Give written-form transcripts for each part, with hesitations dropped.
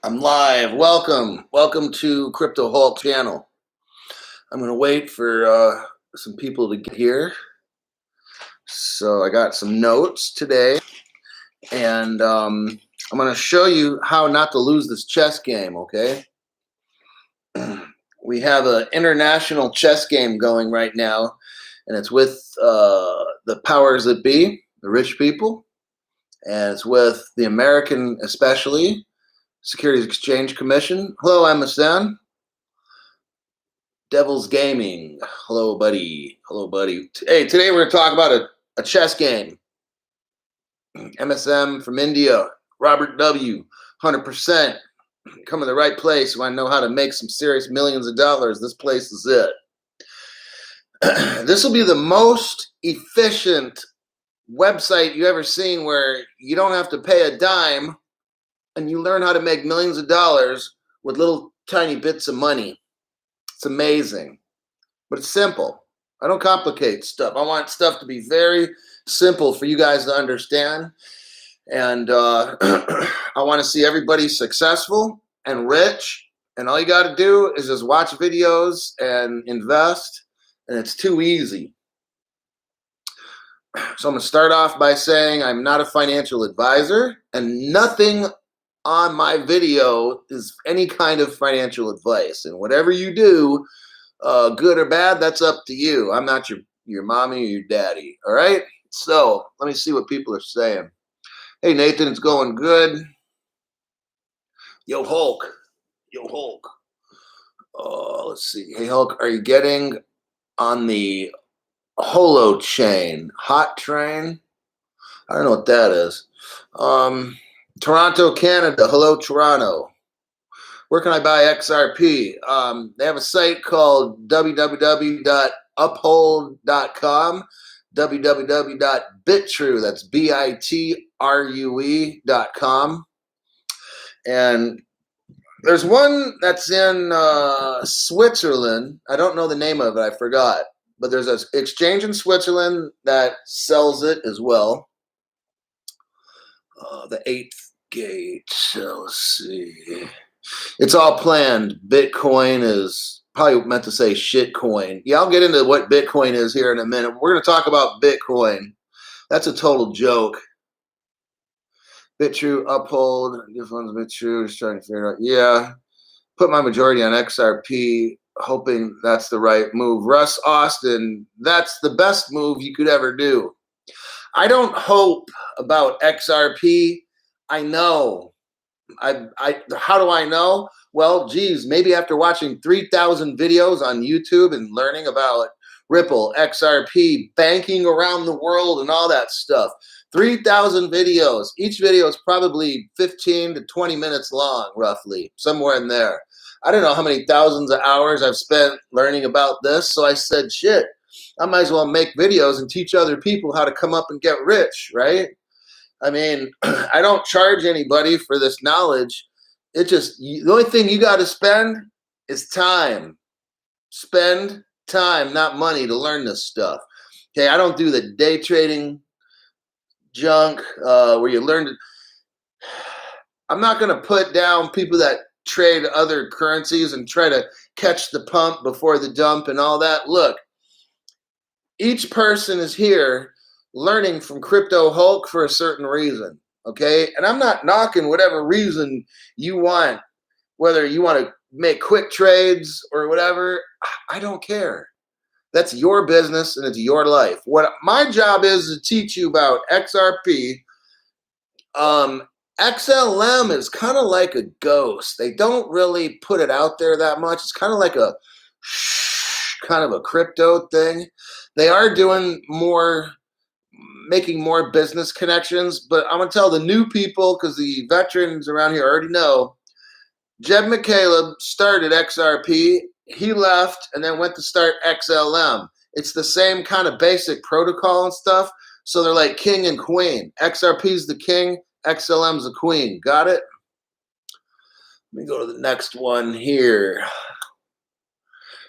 I'm live. Welcome to Crypto Hulk channel. I'm gonna wait for some people to get here. So I got some notes today, and I'm gonna show you how not to lose this chess game. Okay, we have an international chess game going right now, and it's with the powers that be, the rich people, and it's with the American, especially Securities Exchange Commission. Hello, MSN. Devil's Gaming. Hello, buddy. Hello, buddy. Hey, today we're going to talk about a chess game. MSM from India. Robert W. 100%. Come to the right place when I know how to make some serious millions of dollars. This place is it. This will be the most efficient website you ever seen where you don't have to pay a dime and you learn how to make millions of dollars with little tiny bits of money. It's amazing, but it's simple. I don't complicate stuff. I want stuff to be very simple for you guys to understand. And I want to see everybody successful and rich. And all you got to do is just watch videos and invest. And it's too easy. So I'm going to start off by saying I'm not a financial advisor, and nothing on my video is any kind of financial advice. And whatever you do, good or bad, that's up to you. I'm not your mommy or your daddy. All right? So let me see what people are saying. Hey, Nathan, it's going good. Yo, Hulk. Yo, Hulk. Let's see. Hey, Hulk, are you getting on the Holo chain? Hot train? I don't know what that is. Toronto, Canada. Hello, Toronto. Where can I buy XRP? They have a site called www.uphold.com, www.bitrue, that's bitrue.com. And there's one that's in Switzerland. I don't know the name of it. I forgot. But there's an exchange in Switzerland that sells it as well. The 8th gate. So let's see. It's all planned. Bitcoin is probably meant to say shitcoin. Yeah, I'll get into what Bitcoin is here in a minute. We're going to talk about Bitcoin. That's a total joke. Bitrue, Uphold. This one's Bitrue. Just trying to figure out. Yeah. Put my majority on XRP, hoping that's the right move. Russ Austin, that's the best move you could ever do. I don't hope about XRP. I know. How do I know? Well, geez, maybe after watching 3,000 videos on YouTube and learning about Ripple, XRP, banking around the world and all that stuff. 3,000 videos. Each video is probably 15 to 20 minutes long, roughly, somewhere in there. I don't know how many thousands of hours I've spent learning about this, so I said, shit, I might as well make videos and teach other people how to come up and get rich, right? I mean, I don't charge anybody for this knowledge. It just, the only thing you got to spend is time. Spend time, not money, to learn this stuff. Okay, I don't do the day trading junk where you learn to. I'm not going to put down people that trade other currencies and try to catch the pump before the dump and all that. Look, each person is here learning from Crypto Hulk for a certain reason, okay? And I'm not knocking whatever reason you want, whether you want to make quick trades or whatever. I don't care. That's your business and it's your life. What my job is to teach you about XRP. XLM is kind of like a ghost. They don't really put it out there that much. It's kind of like a kind of a crypto thing. They are doing more, making more business connections, but I'm going to tell the new people, because the veterans around here already know, Jeb McCaleb started XRP. He left and then went to start XLM. It's the same kind of basic protocol and stuff. So they're like king and queen. XRP's the king, XLM's the queen. Got it? Let me go to the next one here.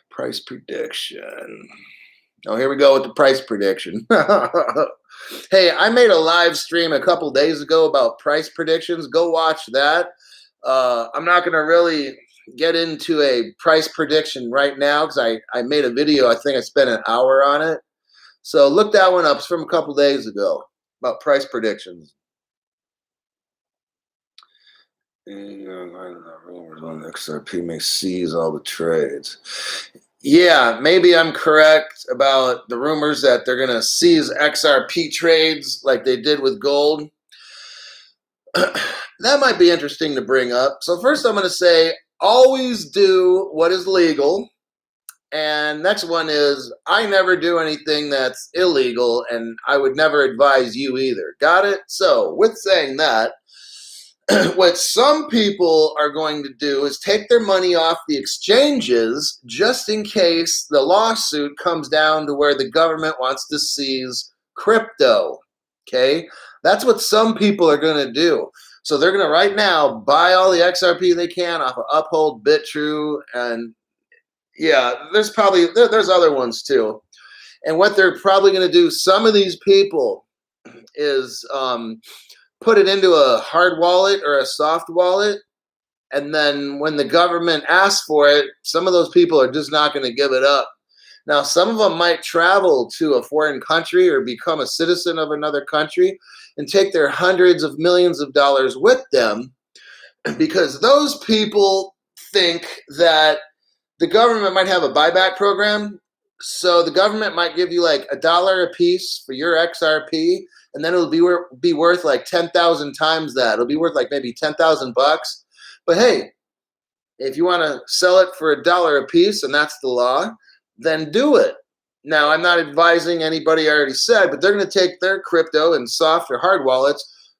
Price prediction. Oh, here we go with the price prediction. Hey, I made a live stream a couple days ago about price predictions. Go watch that. I'm not going to really get into a price prediction right now because I made a video. I think I spent an hour on it. So look that one up. It's from a couple days ago about price predictions. XRP may seize all the trades. Yeah, maybe I'm correct about the rumors that they're going to seize XRP trades like they did with gold. That might be interesting to bring up. So first I'm going to say always do what is legal. And next one is I never do anything that's illegal, and I would never advise you either. Got it? So with saying that, what some people are going to do is take their money off the exchanges just in case the lawsuit comes down to where the government wants to seize crypto. Okay? That's what some people are going to do. So they're going to right now buy all the XRP they can off of Uphold, BitTrue, and yeah, there's probably there's other ones too. And what they're probably going to do, some of these people, is put it into a hard wallet or a soft wallet, and then when the government asks for it, some of those people are just not going to give it up. Now, some of them might travel to a foreign country or become a citizen of another country and take their hundreds of millions of dollars with them because those people think that the government might have a buyback program. So the government might give you like $1 a piece for your XRP, and then it'll be worth like 10,000 times that. It'll be worth like maybe 10,000 bucks. But hey, if you want to sell it for $1 a piece, and that's the law, then do it. Now, I'm not advising anybody I already said, but they're going to take their crypto and soft or hard wallets,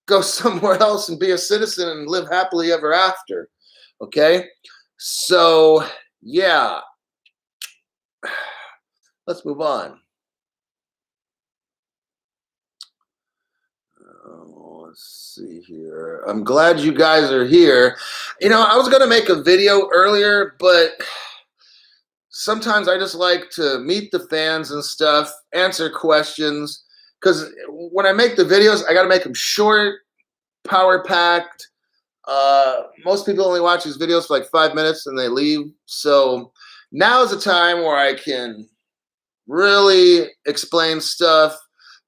go somewhere else and be a citizen and live happily ever after. Okay? So, yeah. Let's move on. Let's see here. I'm glad you guys are here. You know, I was going to make a video earlier, but sometimes I just like to meet the fans and stuff, answer questions, because when I make the videos, I got to make them short, power-packed. Most people only watch these videos for like 5 minutes and they leave. So now is the time where I can really explain stuff,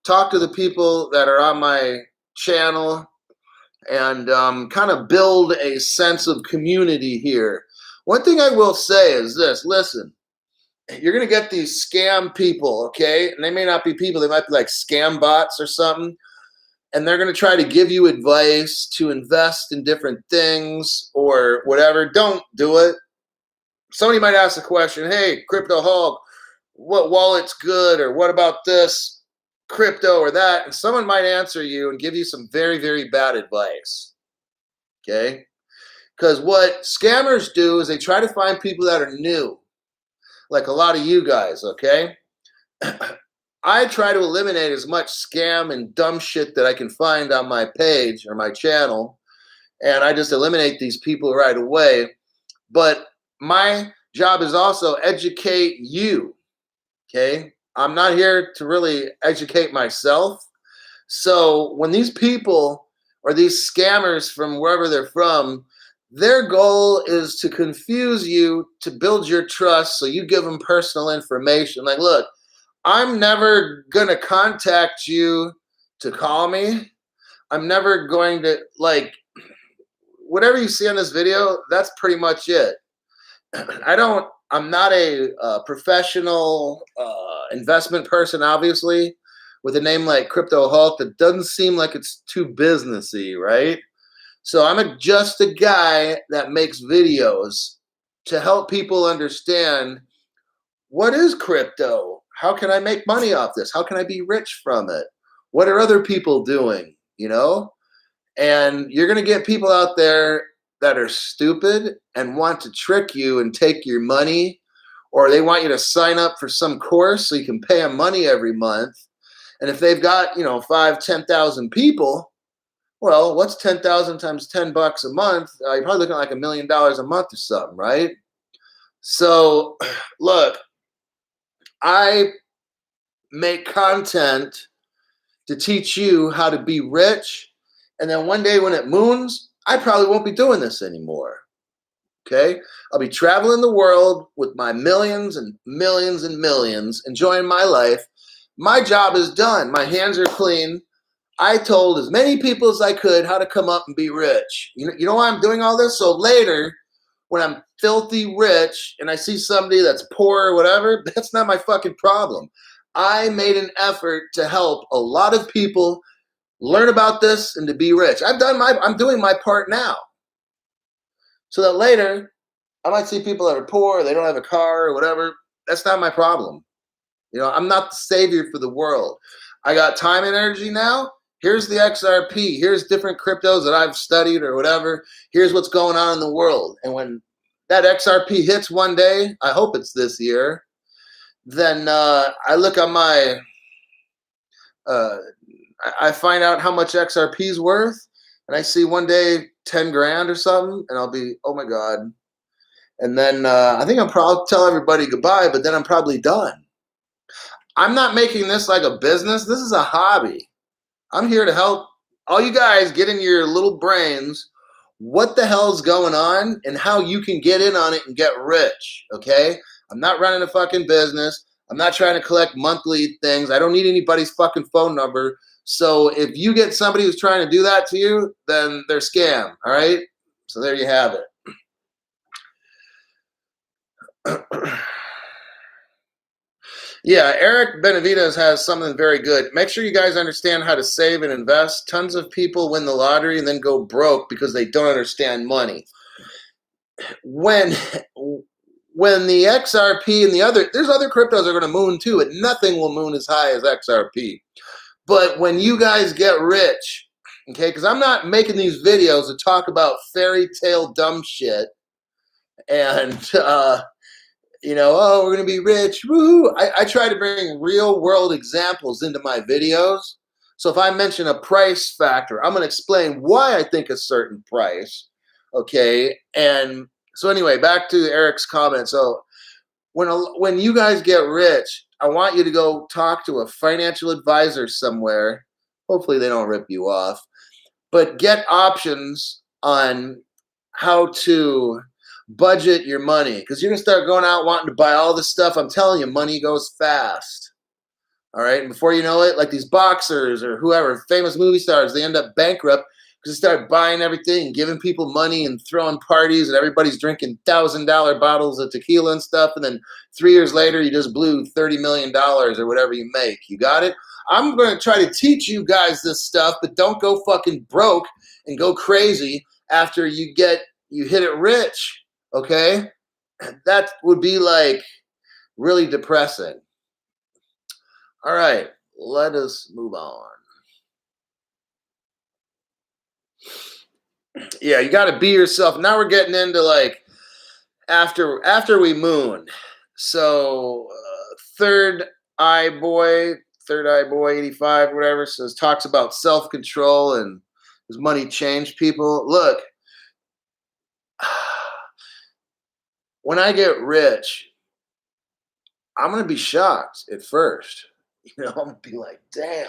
talk to the people that are on my channel, and kind of build a sense of community here. One thing I will say is this: listen, you're going to get these scam people, okay? And they may not be people, they might be like scam bots or something. And they're going to try to give you advice to invest in different things or whatever. Don't do it. Somebody might ask the question, hey, Crypto Hulk, what wallet's good, or what about this crypto or that? And someone might answer you and give you some very, very bad advice. Okay? Because what scammers do is they try to find people that are new, like a lot of you guys, okay? I try to eliminate as much scam and dumb shit that I can find on my page or my channel, and I just eliminate these people right away. But my job is also educate you, okay? I'm not here to really educate myself. So when these people or these scammers from wherever they're from, their goal is to confuse you, to build your trust, so you give them personal information. Like, look, I'm never going to contact you to call me. I'm never going to, like, whatever you see on this video, that's pretty much it. I'm not a professional investment person, obviously, with a name like Crypto Hulk that doesn't seem like it's too businessy, right? So I'm just a guy that makes videos to help people understand what is crypto. How can I make money off this? How can I be rich from it? What are other people doing, you know? And you're going to get people out there that are stupid and want to trick you and take your money, or they want you to sign up for some course so you can pay them money every month. And if they've got, 5,000, 10,000 people, well, what's 10,000 times $10 a month? You're probably looking at like $1 million a month or something, right? So, look, I make content to teach you how to be rich. And then one day when it moons, I probably won't be doing this anymore. Okay? I'll be traveling the world with my millions and millions and millions, enjoying my life. My job is done. My hands are clean. I told as many people as I could how to come up and be rich. You know why I'm doing all this? So later, when I'm filthy rich and I see somebody that's poor or whatever, that's not my fucking problem. I made an effort to help a lot of people learn about this and to be rich. I'm doing my part now. So that later, I might see people that are poor, they don't have a car or whatever. That's not my problem. I'm not the savior for the world. I got time and energy now. Here's the XRP. Here's different cryptos that I've studied or whatever. Here's what's going on in the world. And when that XRP hits one day, I hope it's this year, then I look on my, I find out how much XRP is worth, and I see one day 10 grand or something, and I'll be, oh my God. And then I think I'll tell everybody goodbye, but then I'm probably done. I'm not making this like a business. This is a hobby. I'm here to help all you guys get in your little brains what the hell's going on and how you can get in on it and get rich, okay? I'm not running a fucking business. I'm not trying to collect monthly things. I don't need anybody's fucking phone number. So if you get somebody who's trying to do that to you, then they're scam, all right? So there you have it. Yeah, Eric Benavides has something very good. Make sure you guys understand how to save and invest. Tons of people win the lottery and then go broke because they don't understand money. When the XRP and there's other cryptos are going to moon too, and nothing will moon as high as XRP. But when you guys get rich, okay, because I'm not making these videos to talk about fairy tale dumb shit and oh, we're going to be rich. Woo! I try to bring real world examples into my videos. So if I mention a price factor, I'm going to explain why I think a certain price. Okay. And so anyway, back to Eric's comment. So when you guys get rich, I want you to go talk to a financial advisor somewhere. Hopefully they don't rip you off, but get options on how to budget your money, because you're going to start going out wanting to buy all this stuff. I'm telling you, money goes fast. All right. And before you know it, like these boxers or whoever, famous movie stars, they end up bankrupt because they start buying everything, giving people money and throwing parties, and everybody's drinking $1,000 bottles of tequila and stuff. And then 3 years later, you just blew $30 million or whatever you make. You got it? I'm going to try to teach you guys this stuff, but don't go fucking broke and go crazy after you hit it rich. Okay, that would be like really depressing. All right, let us move on. Yeah, you got to be yourself. Now we're getting into like after we moon. So third eye boy 85, whatever, talks about self-control and does money change people. Look, when I get rich, I'm going to be shocked at first. I'm going to be like, damn,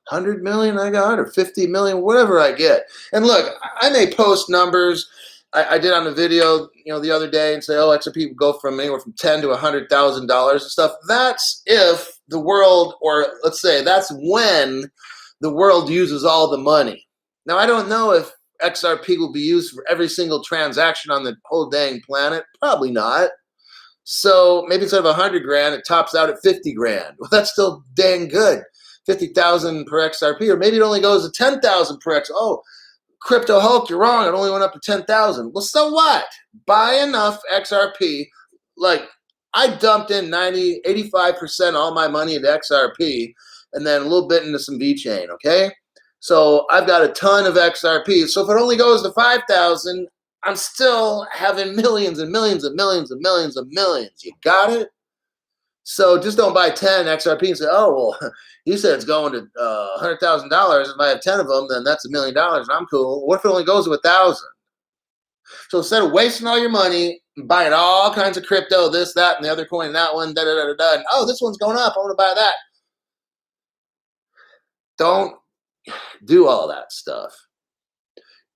100 million I got, or 50 million, whatever I get. And look, I may post numbers. I did on a video, the other day, and say, oh, XRP would go from anywhere from $10,000 to $100,000 and stuff. That's if the world, or let's say that's when the world uses all the money. Now, I don't know if XRP will be used for every single transaction on the whole dang planet. Probably not. So maybe instead of 100 grand, it tops out at 50 grand. Well, that's still dang good. 50,000 per XRP, or maybe it only goes to 10,000 per XRP. Oh, Crypto Hulk, you're wrong. It only went up to 10,000. Well, so what? Buy enough XRP. Like, I dumped in 85% all my money into XRP, and then a little bit into some VeChain, okay? So I've got a ton of XRP. So if it only goes to 5,000, I'm still having millions and millions and millions and millions and millions. You got it? So just don't buy 10 XRP and say, oh, well, he said it's going to $100,000. If I have 10 of them, then that's $1 million, and I'm cool. What if it only goes to 1,000? So instead of wasting all your money and buying all kinds of crypto, this, that, and the other coin, that one, and oh, this one's going up, I want to buy that. Don't do all that stuff.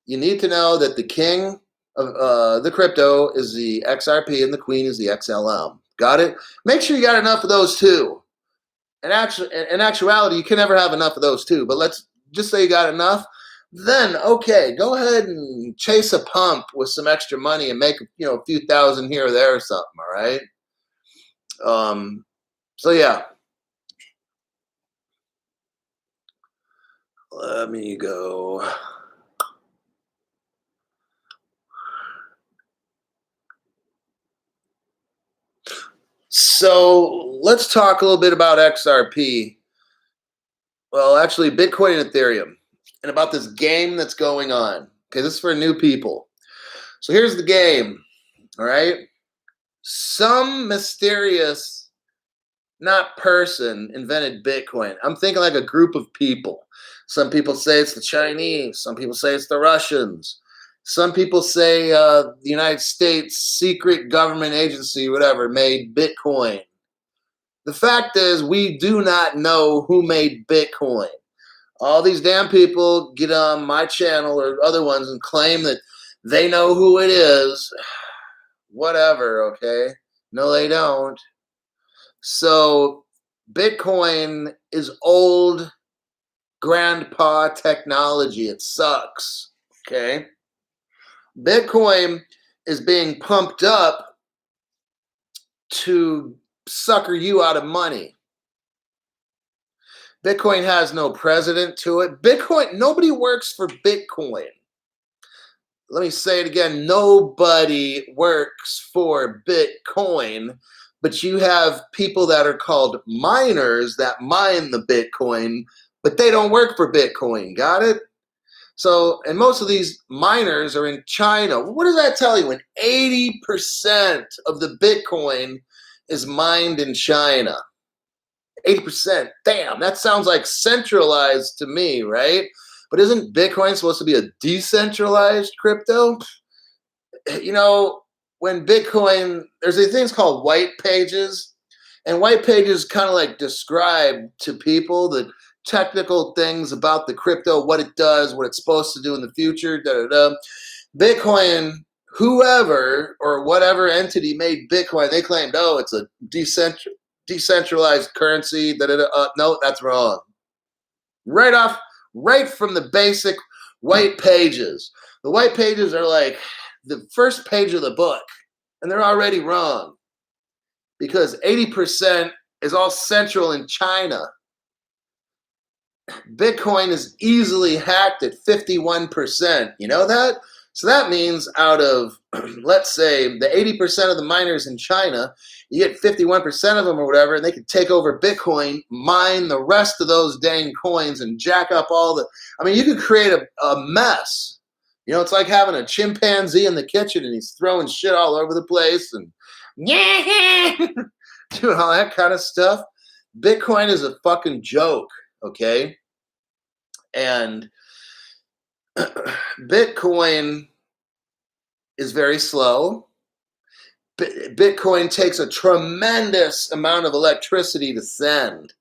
you need to know that the king of the crypto is the XRP and the queen is the XLM. Got it? Make sure you got enough of those too. In actuality, you can never have enough of those too. But let's just say you got enough. Then okay, go ahead and chase a pump with some extra money and make a few thousand here or there or something. All right. So yeah. Let me go. So let's talk a little bit about XRP. Well, actually, Bitcoin and Ethereum, and about this game that's going on. Okay, this is for new people. So here's the game. All right. Some mysterious, not person, invented Bitcoin. I'm thinking like a group of people. Some people say it's the Chinese. Some people say it's the Russians. Some people say the United States secret government agency, whatever, made Bitcoin. The fact is, we do not know who made Bitcoin. All these damn people get on my channel or other ones and claim that they know who it is. Whatever, okay? No, they don't. So Bitcoin is old grandpa technology. It sucks, okay? Bitcoin is being pumped up to sucker you out of money. Bitcoin has no president to it. Bitcoin, nobody works for Bitcoin. Let me say it again. Nobody works for Bitcoin, but you have people that are called miners that mine the Bitcoin, but they don't work for Bitcoin. Got it? So, and most of these miners are in China. What does that tell you? When 80% of the Bitcoin is mined in China. 80%. Damn, that sounds like centralized to me, right? But isn't Bitcoin supposed to be a decentralized crypto? When Bitcoin, there's these things called white pages, and white pages kind of like describe to people the technical things about the crypto, what it does, what it's supposed to do in the future, Bitcoin, whoever or whatever entity made Bitcoin, they claimed, oh, it's a decentralized currency. No, that's wrong. Right from the basic white pages. The white pages are like the first page of the book, and they're already wrong because 80% is all central in China. Bitcoin is easily hacked at 51%. You know that? So that means out of, let's say, the 80% of the miners in China, you get 51% of them or whatever, and they can take over Bitcoin, mine the rest of those dang coins, and jack up you could create a mess. It's like having a chimpanzee in the kitchen, and he's throwing shit all over the place and doing all that kind of stuff. Bitcoin is a fucking joke, okay? And Bitcoin is very slow. Bitcoin takes a tremendous amount of electricity to send.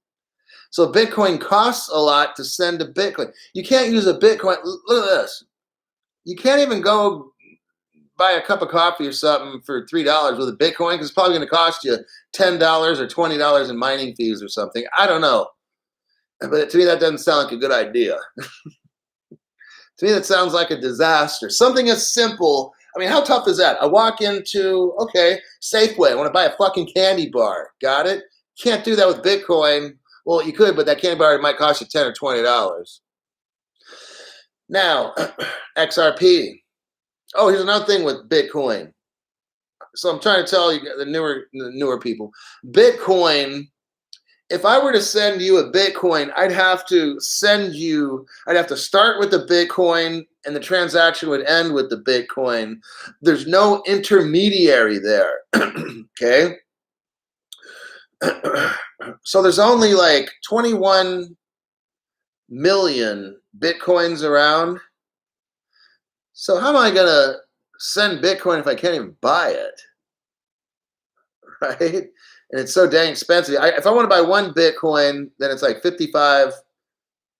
So Bitcoin costs a lot to send a Bitcoin. You can't use a Bitcoin. Look at this. You can't even go buy a cup of coffee or something for $3 with a Bitcoin because it's probably going to cost you $10 or $20 in mining fees or something. I don't know. But to me, that doesn't sound like a good idea. To me, that sounds like a disaster. Something as simple. How tough is that? I walk into, Safeway. I want to buy a fucking candy bar. Got it? Can't do that with Bitcoin. Well, you could, but that candy bar might cost you $10 or $20. Now, XRP. Oh, here's another thing with Bitcoin. So I'm trying to tell you, the newer people. Bitcoin, if I were to send you a Bitcoin, I'd have to start with the Bitcoin and the transaction would end with the Bitcoin. There's no intermediary there, okay? So there's only like 21 million Bitcoins around. So how am I going to send Bitcoin if I can't even buy it, right? And it's so dang expensive. If I want to buy one Bitcoin, then it's like 55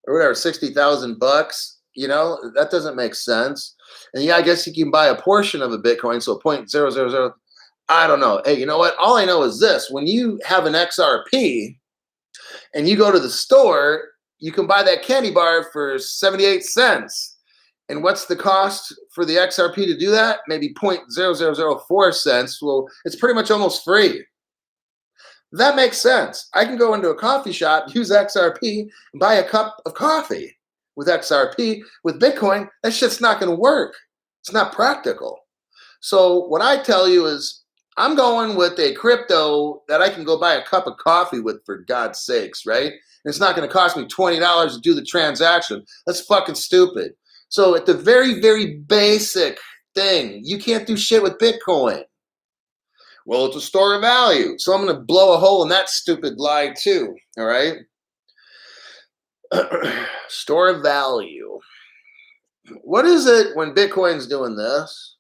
or whatever, $60,000. That doesn't make sense. And yeah, I guess you can buy a portion of a Bitcoin, so 0.000. I don't know. Hey, you know what? All I know is this: when you have an XRP and you go to the store, you can buy that candy bar for 78 cents. And what's the cost for the XRP to do that? Maybe 0.0004 cents. Well, it's pretty much almost free. That makes sense. I can go into a coffee shop, use XRP, and buy a cup of coffee with XRP. With Bitcoin, that shit's not going to work. It's not practical. So what I tell you is I'm going with a crypto that I can go buy a cup of coffee with, for God's sakes, right? And it's not going to cost me $20 to do the transaction. That's fucking stupid. So at the very, very basic thing, you can't do shit with Bitcoin. Well, it's a store of value. So I'm going to blow a hole in that stupid lie too, all right? Store of value. What is it when Bitcoin's doing this?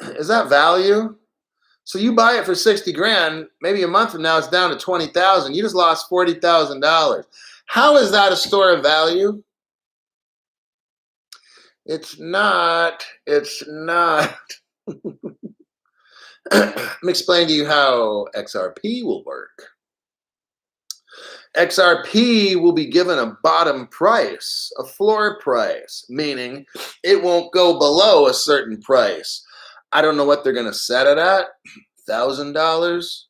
Is that value? So you buy it for 60 grand, maybe a month from now it's down to 20,000. You just lost $40,000. How is that a store of value? It's not. Let me explain to you how XRP will work. XRP will be given a bottom price, a floor price, meaning it won't go below a certain price. I don't know what they're going to set it at, $1,000,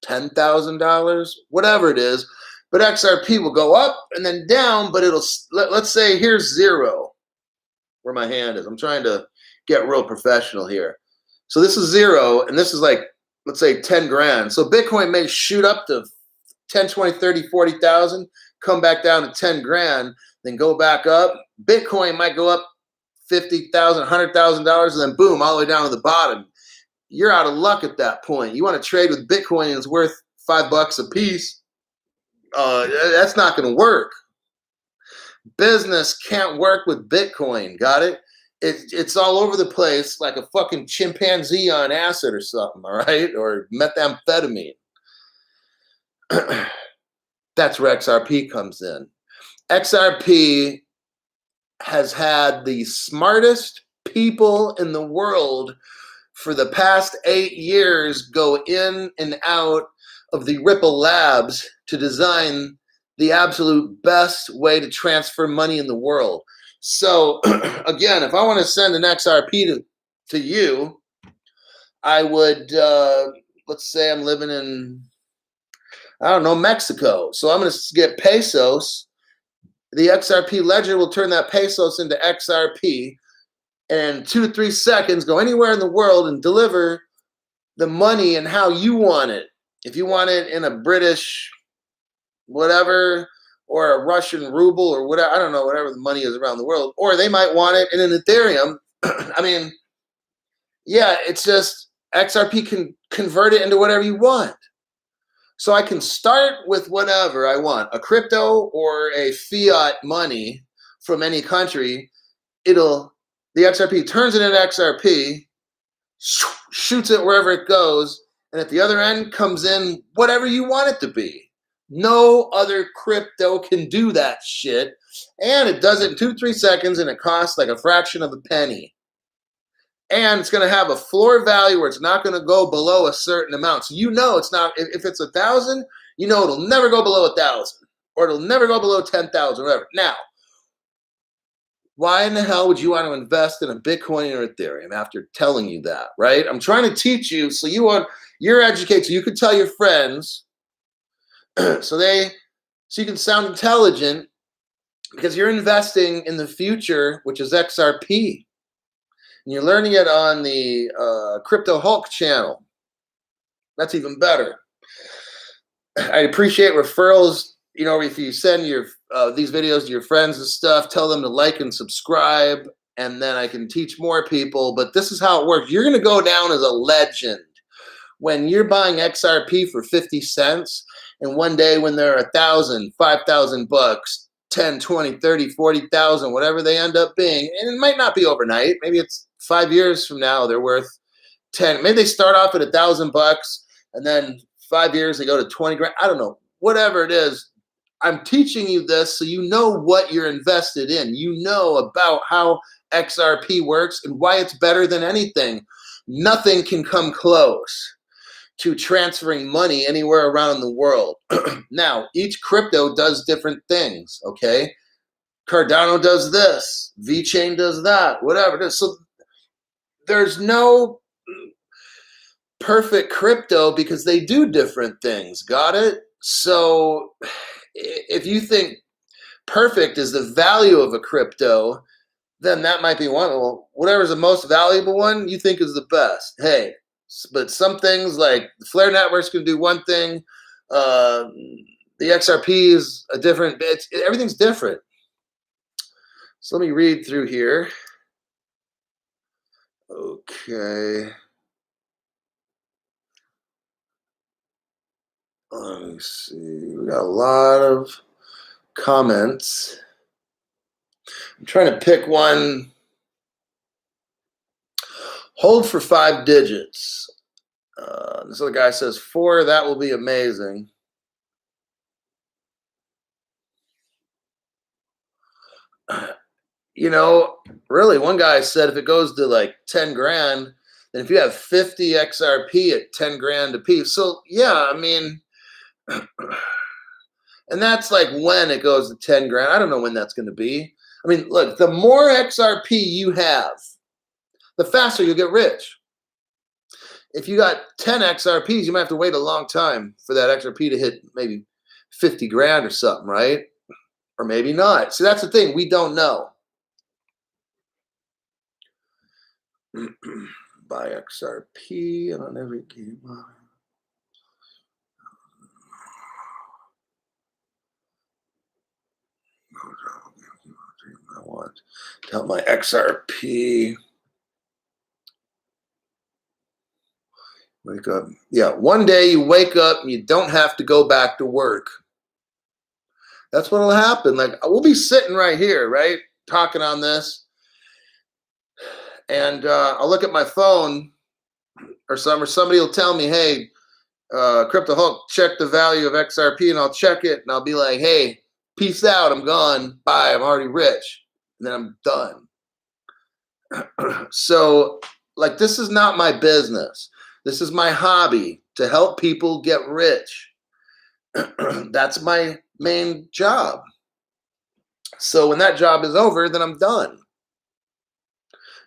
$10,000, whatever it is. But XRP will go up and then down, but let's say here's zero, where my hand is. I'm trying to get real professional here. So this is zero, and this is like, let's say 10 grand. So Bitcoin may shoot up to 10, 20, 30, 40,000, come back down to 10 grand, then go back up. Bitcoin might go up $50,000, $100,000, and then boom, all the way down to the bottom. You're out of luck at that point. You want to trade with Bitcoin and it's worth $5 a piece. That's not going to work. Business can't work with Bitcoin. Got it? It's all over the place like a fucking chimpanzee on acid or something, all right? Or methamphetamine. That's where XRP comes in. XRP has had the smartest people in the world for the past 8 years go in and out of the Ripple Labs to design the absolute best way to transfer money in the world. So again, if I want to send an XRP to you, I would, let's say I'm living in, I don't know, Mexico. So I'm going to get pesos. The XRP ledger will turn that pesos into XRP, and 2 to 3 seconds go anywhere in the world and deliver the money and how you want it. If you want it in a British whatever, or a Russian ruble, or whatever, I don't know, whatever the money is around the world, or they might want it in an Ethereum. I mean, yeah, it's just XRP can convert it into whatever you want. So I can start with whatever I want, a crypto or a fiat money from any country. The XRP turns it into XRP, shoots it wherever it goes, and at the other end comes in whatever you want it to be. No other crypto can do that shit. And it does it in 2 to 3 seconds, and it costs like a fraction of a penny. And it's going to have a floor value where it's not going to go below a certain amount. So you know it's not, if it's 1,000, you know it'll never go below 1,000. Or it'll never go below 10,000, whatever. Now, why in the hell would you want to invest in a Bitcoin or Ethereum after telling you that, right? I'm trying to teach you so you're educated, so you can tell your friends, so you can sound intelligent, because you're investing in the future, which is XRP. And you're learning it on the Crypto Hulk channel. That's even better. I appreciate referrals. You know, if you send these videos to your friends and stuff, tell them to like and subscribe, and then I can teach more people. But this is how it works. You're going to go down as a legend when you're buying XRP for 50 cents. And one day when they're 1,000, 5,000 bucks, 10, 20, 30, 40,000, whatever they end up being, and it might not be overnight. Maybe it's 5 years from now they're worth 10. Maybe they start off at 1,000 bucks, and then 5 years they go to 20 grand. I don't know. Whatever it is, I'm teaching you this so you know what you're invested in. You know about how XRP works and why it's better than anything. Nothing can come close to transferring money anywhere around the world. Now, each crypto does different things, okay? Cardano does this, VeChain does that, whatever it is. So there's no perfect crypto because they do different things. Got it? So if you think perfect is the value of a crypto, then that might be one. Well, whatever's the most valuable one you think is the best. Hey, but some things like the Flare networks can do one thing. The XRP is a different. Everything's different. So let me read through here. Okay. Let me see. We got a lot of comments. I'm trying to pick one. Hold for 5 digits. This other guy says 4. That will be amazing. You know, really, one guy said if it goes to like 10 grand, then if you have 50 XRP at 10 grand a piece. So, yeah, I mean, and that's like when it goes to 10 grand. I don't know when that's going to be. I mean, look, the more XRP you have, the faster you'll get rich. If you got 10 XRPs, you might have to wait a long time for that XRP to hit maybe 50 grand or something, right? Or maybe not. See, that's the thing. We don't know. Buy XRP on every game. I want to help my XRP. Wake up. Yeah, one day you wake up and you don't have to go back to work. That's what'll happen. Like, we'll be sitting right here, right, talking on this, and I'll look at my phone or somebody will tell me, hey, Crypto Hulk, check the value of XRP, and I'll check it, and I'll be like, hey, peace out, I'm gone, bye, I'm already rich, and then I'm done. So, like, this is not my business. This is my hobby, to help people get rich. That's my main job. So when that job is over, then I'm done.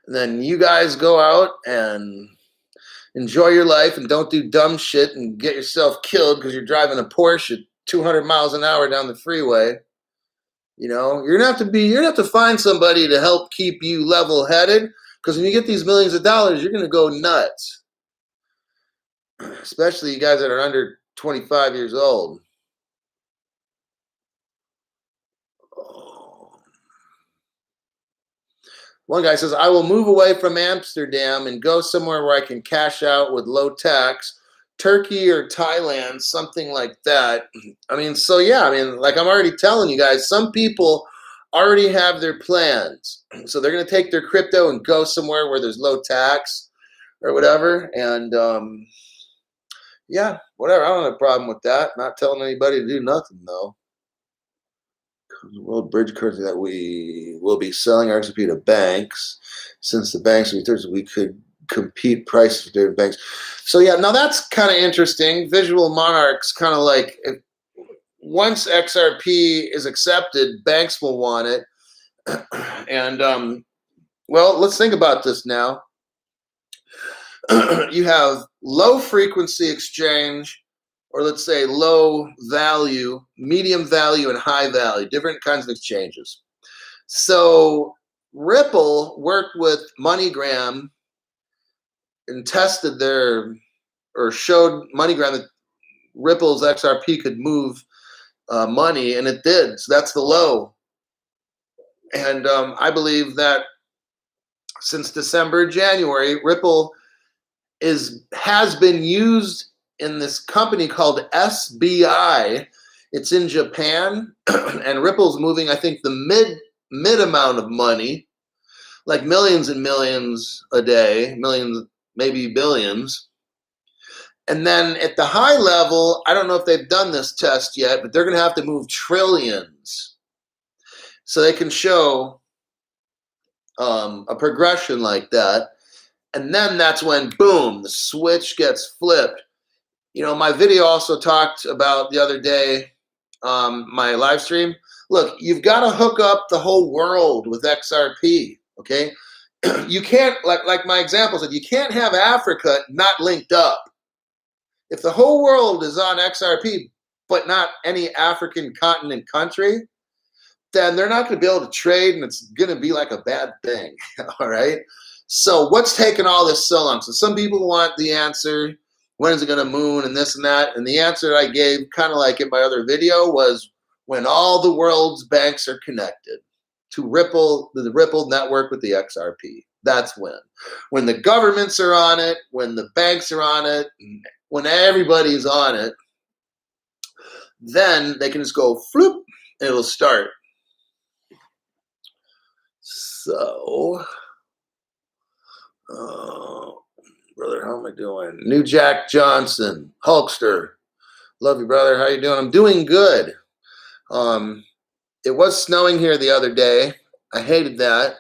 And then you guys go out and enjoy your life and don't do dumb shit and get yourself killed because you're driving a Porsche at 200 miles an hour down the freeway. You know, you're gonna have to find somebody to help keep you level-headed, because when you get these millions of dollars, you're gonna go nuts. Especially you guys that are under 25 years old. One guy says, I will move away from Amsterdam and go somewhere where I can cash out with low tax, Turkey or Thailand, something like that. I mean, so yeah, I mean, like I'm already telling you guys, some people already have their plans. So they're going to take their crypto and go somewhere where there's low tax or whatever. And yeah, whatever. I don't have a problem with that. Not telling anybody to do nothing, though. World bridge currency that we will be selling our XRP to banks. Since the banks we could compete prices with different banks. So yeah, now that's kind of interesting. Visual Monarchs kind of like, once XRP is accepted, banks will want it. And well, let's think about this now. You have low frequency exchange, or let's say low value, medium value, and high value, different kinds of exchanges. So Ripple worked with MoneyGram and tested or showed MoneyGram that Ripple's XRP could move money, and it did. So that's the low. And I believe that since December, January, Ripple has been used in this company called SBI. It's in Japan, and Ripple's moving, I think, the mid amount of money, like millions and millions a day, millions, maybe billions. And then at the high level, I don't know if they've done this test yet, but they're going to have to move trillions. So they can show a progression like that. And then that's when, boom, the switch gets flipped. You know, my video also talked about the other day, my live stream. Look, you've got to hook up the whole world with XRP, okay? You can't, like my example said, you can't have Africa not linked up. If the whole world is on XRP, but not any African continent country, then they're not going to be able to trade, and it's going to be like a bad thing, all right? So what's taking all this so long? So some people want the answer, when is it going to moon and this and that, and the answer I gave, kind of like in my other video, was when all the world's banks are connected to the Ripple network with the XRP. That's when the governments are on it, when the banks are on it, when everybody's on it, then they can just go floop, and it'll start. So, brother, how am I doing? New Jack Johnson, Hulkster, love you, brother. How you doing? I'm doing good. It was snowing here the other day. I hated that.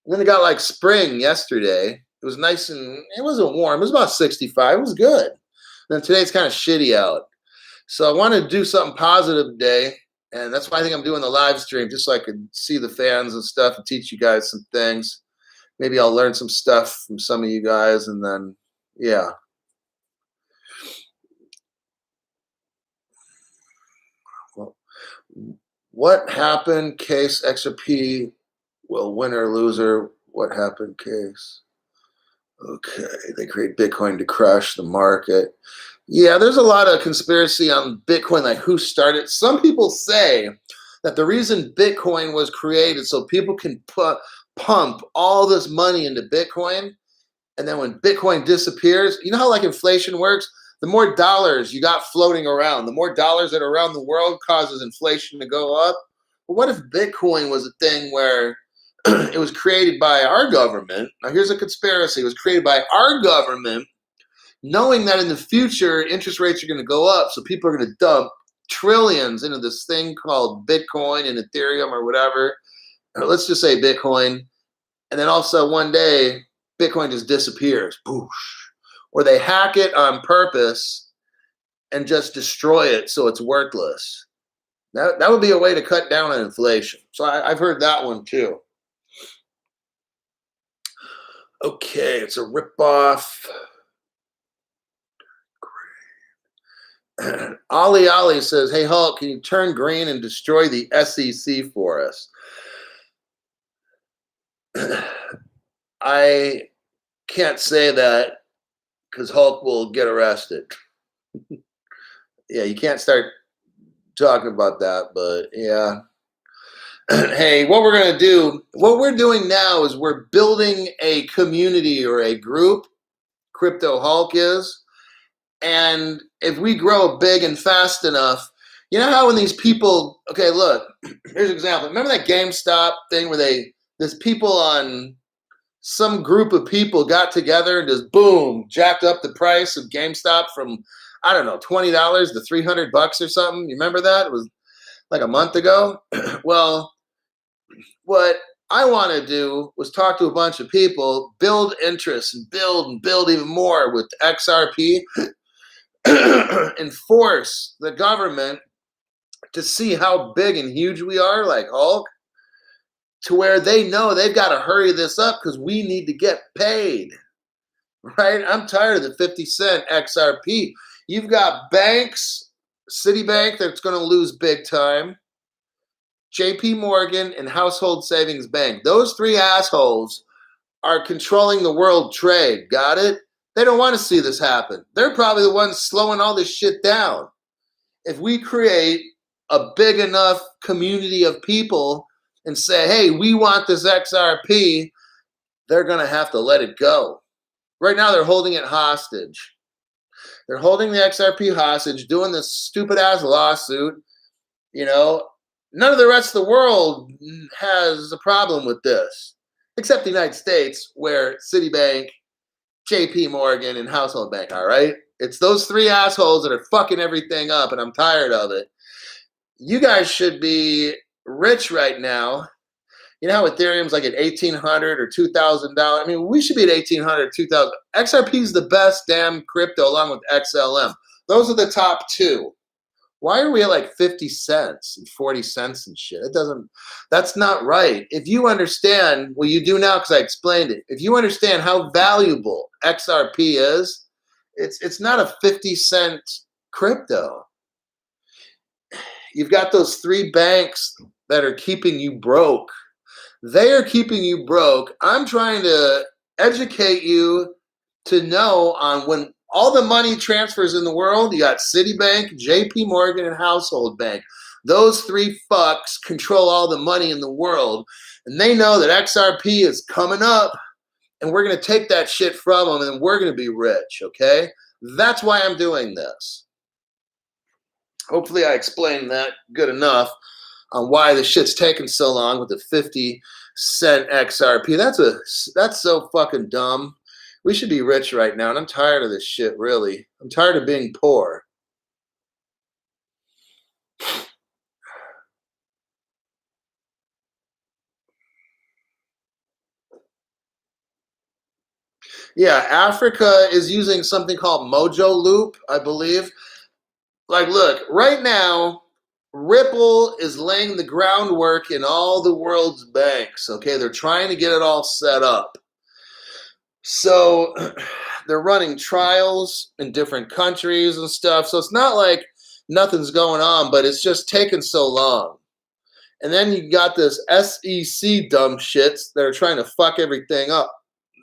And then it got like spring yesterday. It was nice and it wasn't warm. It was about 65. It was good. And then today's kind of shitty out. So I wanted to do something positive today. And that's why I think I'm doing the live stream, just so I could see the fans and stuff and teach you guys some things. Maybe I'll learn some stuff from some of you guys, and then, yeah. Well, what happened case XRP will win or loser? What happened case? Okay, they create Bitcoin to crash the market. Yeah, there's a lot of conspiracy on Bitcoin, like who started. Some people say that the reason Bitcoin was created so people can pump all this money into Bitcoin, and then when Bitcoin disappears, you know how like inflation works? The more dollars you got floating around, the more dollars that are around the world causes inflation to go up. But what if Bitcoin was a thing where it was created by our government? Now here's a conspiracy. It was created by our government, knowing that in the future, interest rates are going to go up, so people are going to dump trillions into this thing called Bitcoin and Ethereum or whatever. Or let's just say Bitcoin. And then also one day, Bitcoin just disappears. Boosh. Or they hack it on purpose and just destroy it so it's worthless. That would be a way to cut down on inflation. So I've heard that one too. Okay, it's a ripoff. Ali says, hey, Hulk, can you turn green and destroy the SEC for us? I can't say that because Hulk will get arrested. Yeah, you can't start talking about that, but yeah. Hey, what we're doing now is we're building a community or a group, Crypto Hulk is. And if we grow big and fast enough, you know how when these people, okay, look, here's an example. Remember that GameStop thing where this people on some group of people got together and just boom, jacked up the price of GameStop from, I don't know, $20 to $300 or something. You remember that? It was like a month ago. Well, what I want to do was talk to a bunch of people, build interest and build even more with XRP. And force the government to see how big and huge we are, like Hulk, to where they know they've got to hurry this up because we need to get paid, right? I'm tired of the 50 cent XRP. You've got banks, Citibank that's going to lose big time, JP Morgan, and Household Savings Bank. Those three assholes are controlling the world trade. Got it? They don't want to see this happen. They're probably the ones slowing all this shit down. If we create a big enough community of people and say, hey, we want this XRP, they're going to have to let it go. Right now, they're holding it hostage. They're holding the XRP hostage, doing this stupid-ass lawsuit. You know, none of the rest of the world has a problem with this, except the United States, where Citibank, JP Morgan, and Household Bank, all right? It's those three assholes that are fucking everything up, and I'm tired of it. You guys should be rich right now. You know how Ethereum's like at $1,800 or $2,000? I mean, we should be at $1,800, $2,000. XRP is the best damn crypto along with XLM. Those are the top two. Why are we at like 50 cents and 40 cents and shit? That's not right. If you understand, well, you do now because I explained it. If you understand how valuable XRP is, it's not a 50-cent crypto. You've got those three banks that are keeping you broke. They are keeping you broke. I'm trying to educate you to know on when all the money transfers in the world, you got Citibank, JP Morgan, and Household Bank. Those three fucks control all the money in the world. And they know that XRP is coming up, and we're going to take that shit from them, and we're going to be rich, okay? That's why I'm doing this. Hopefully I explained that good enough on why the shit's taking so long with the 50-cent XRP. That's so fucking dumb. We should be rich right now, and I'm tired of this shit, really. I'm tired of being poor. Yeah, Africa is using something called Mojo Loop, I believe. Like, look, right now, Ripple is laying the groundwork in all the world's banks, okay? They're trying to get it all set up. So they're running trials in different countries and stuff. So it's not like nothing's going on, but it's just taking so long. And then you got this SEC dumb shits that are trying to fuck everything up.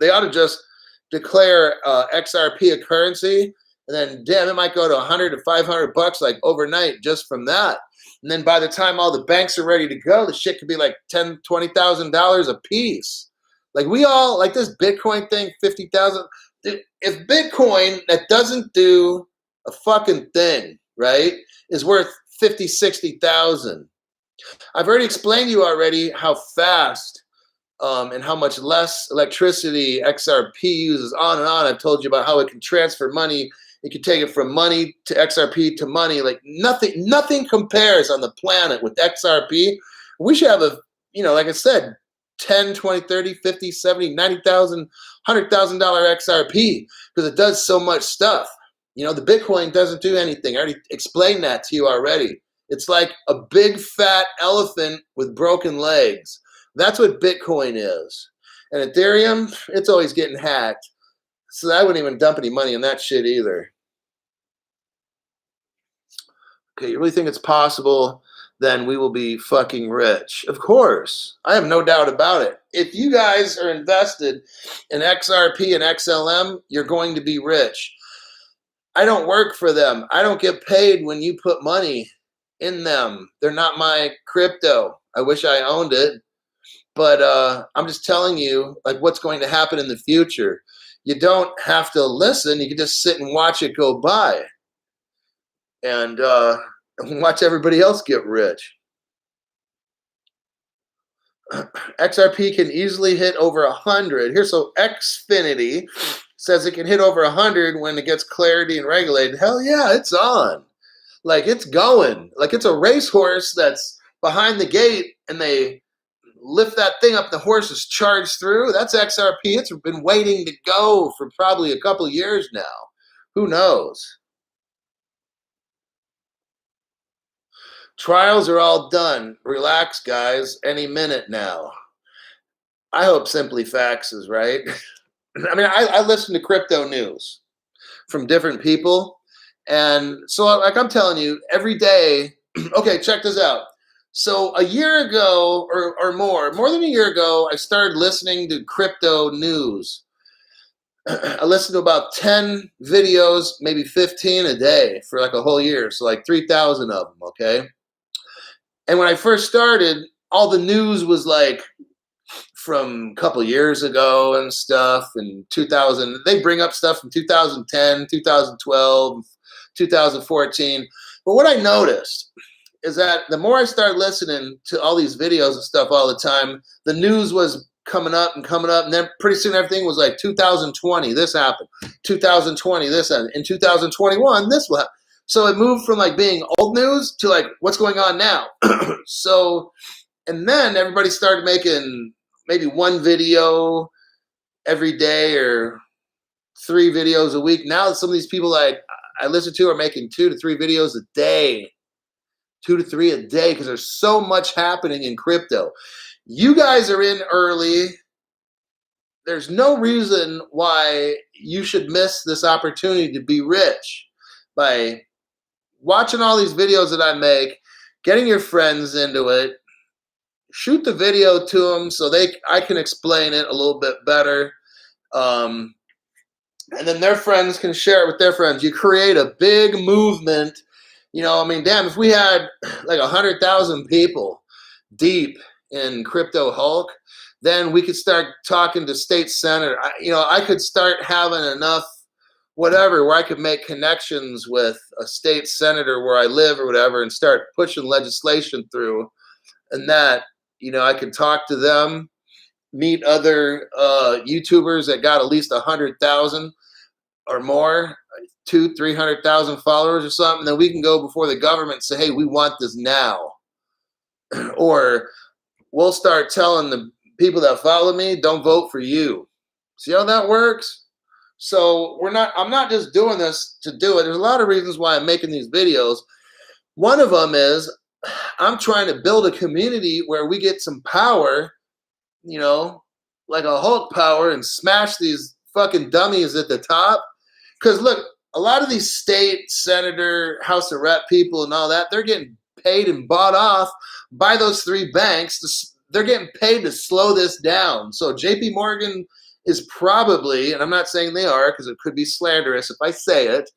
They ought to just declare XRP a currency, and then damn, it might go to $100 to $500 like overnight just from that. And then by the time all the banks are ready to go, the shit could be like $10,000, $20,000 a piece. Like we all like this Bitcoin thing, 50,000. If Bitcoin that doesn't do a fucking thing, right, is worth 50, 60,000. I've already explained to you already how fast and how much less electricity XRP uses, on and on. I've told you about how it can transfer money. It can take it from money to XRP to money. Like nothing compares on the planet with XRP. We should have like I said, 10, 20, 30, 50, 70, 90,000, $100,000 XRP because it does so much stuff. The Bitcoin doesn't do anything. I already explained that to you already. It's like a big fat elephant with broken legs. That's what Bitcoin is. And Ethereum, it's always getting hacked. So I wouldn't even dump any money in that shit either. Okay, you really think it's possible? Then we will be fucking rich. Of course. I have no doubt about it. If you guys are invested in XRP and XLM, you're going to be rich. I don't work for them. I don't get paid when you put money in them. They're not my crypto. I wish I owned it. But I'm just telling you like what's going to happen in the future. You don't have to listen. You can just sit and watch it go by. And watch everybody else get rich. XRP can easily hit over 100. Here, so Xfinity says it can hit over 100 when it gets clarity and regulated. Hell yeah, it's on. Like it's going. Like it's a racehorse that's behind the gate and they lift that thing up, the horse is charged through. That's XRP. It's been waiting to go for probably a couple of years now. Who knows? Trials are all done. Relax, guys. Any minute now. I hope Simply Facts is right. I mean, I listen to crypto news from different people. And so, like I'm telling you, every day, okay, check this out. So a year ago or more than a year ago, I started listening to crypto news. I listened to about 10 videos, maybe 15 a day for like a whole year. So like 3,000 of them, okay? And when I first started, all the news was like from a couple years ago and stuff. And 2000, they bring up stuff from 2010, 2012, 2014. But what I noticed is that the more I started listening to all these videos and stuff all the time, the news was coming up, and then pretty soon everything was like 2020, this happened. 2020, this happened. In 2021, this will happen. So it moved from like being old news to like what's going on now. So, and then everybody started making maybe one video every day or 3 videos a week. Now some of these people like I listen to are making 2 to 3 videos a day. 2 to 3 a day because there's so much happening in crypto. You guys are in early. There's no reason why you should miss this opportunity to be rich by watching all these videos that I make, getting your friends into it, shoot the video to them so I can explain it a little bit better. And then their friends can share it with their friends. You create a big movement. You know, I mean, damn, if we had like 100,000 people deep in Crypto Hulk, then we could start talking to state senator. I could start having enough whatever where I could make connections with a state senator where I live or whatever and start pushing legislation through. And that, I could talk to them, meet other YouTubers that got at least 100,000 or more, 200,000-300,000 followers or something, then we can go before the government and say, hey, we want this now. Or we'll start telling the people that follow me, don't vote for you. See how that works? So I'm not just doing this to do it. There's a lot of reasons why I'm making these videos. One of them is I'm trying to build a community where we get some power, like a Hulk power, and smash these fucking dummies at the top. Because look, a lot of these state, senator, House of Rep people and all that, they're getting paid and bought off by those 3 banks. They're getting paid to slow this down. So JP Morgan is probably, and I'm not saying they are because it could be slanderous if I say it.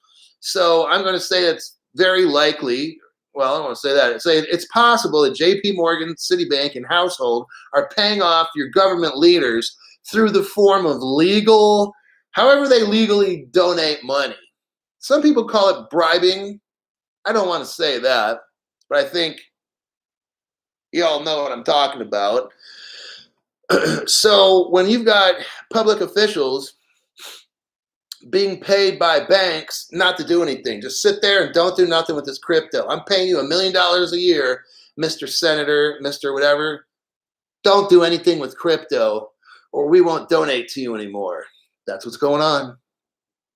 So I'm going to say it's very likely. Well, I don't want to say that. It's possible that JP Morgan, Citibank, and Household are paying off your government leaders through the form of legal, however they legally donate money. Some people call it bribing. I don't want to say that, but I think you all know what I'm talking about. So when you've got public officials being paid by banks not to do anything, just sit there and don't do nothing with this crypto. I'm paying you $1 million a year, Mr. Senator, Mr. whatever. Don't do anything with crypto or we won't donate to you anymore. That's what's going on.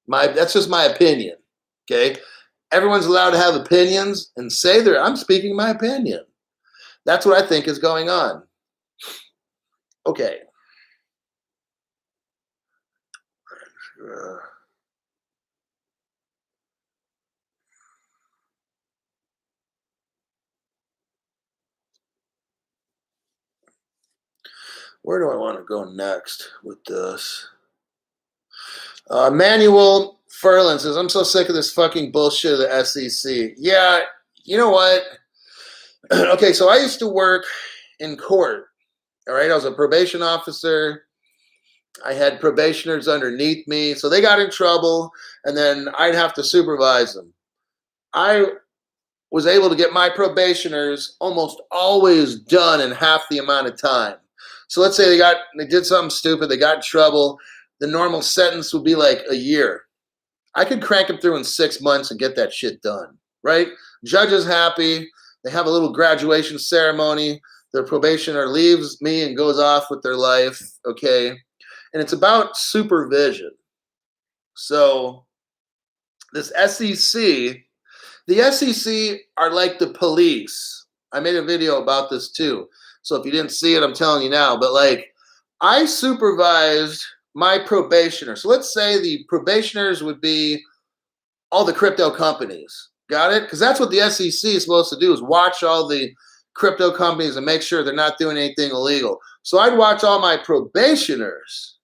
That's just my opinion, okay? Everyone's allowed to have opinions and say I'm speaking my opinion. That's what I think is going on. Okay. Where do I want to go next with this? Manuel Furlan says, I'm so sick of this fucking bullshit of the SEC. Yeah, you know what? Okay, so I used to work in court. All right, I was a probation officer. I had probationers underneath me. So they got in trouble, and then I'd have to supervise them. I was able to get my probationers almost always done in half the amount of time. So let's say they did something stupid, they got in trouble. The normal sentence would be like a year. I could crank them through in 6 months and get that shit done, right? Judge is happy. They have a little graduation ceremony. Their probationer leaves me and goes off with their life, okay? And it's about supervision. So this SEC, the SEC are like the police. I made a video about this too. So if you didn't see it, I'm telling you now. But like, I supervised my probationer. So let's say the probationers would be all the crypto companies. Got it? Because that's what the SEC is supposed to do, is watch all the crypto companies and make sure they're not doing anything illegal. So I'd watch all my probationers,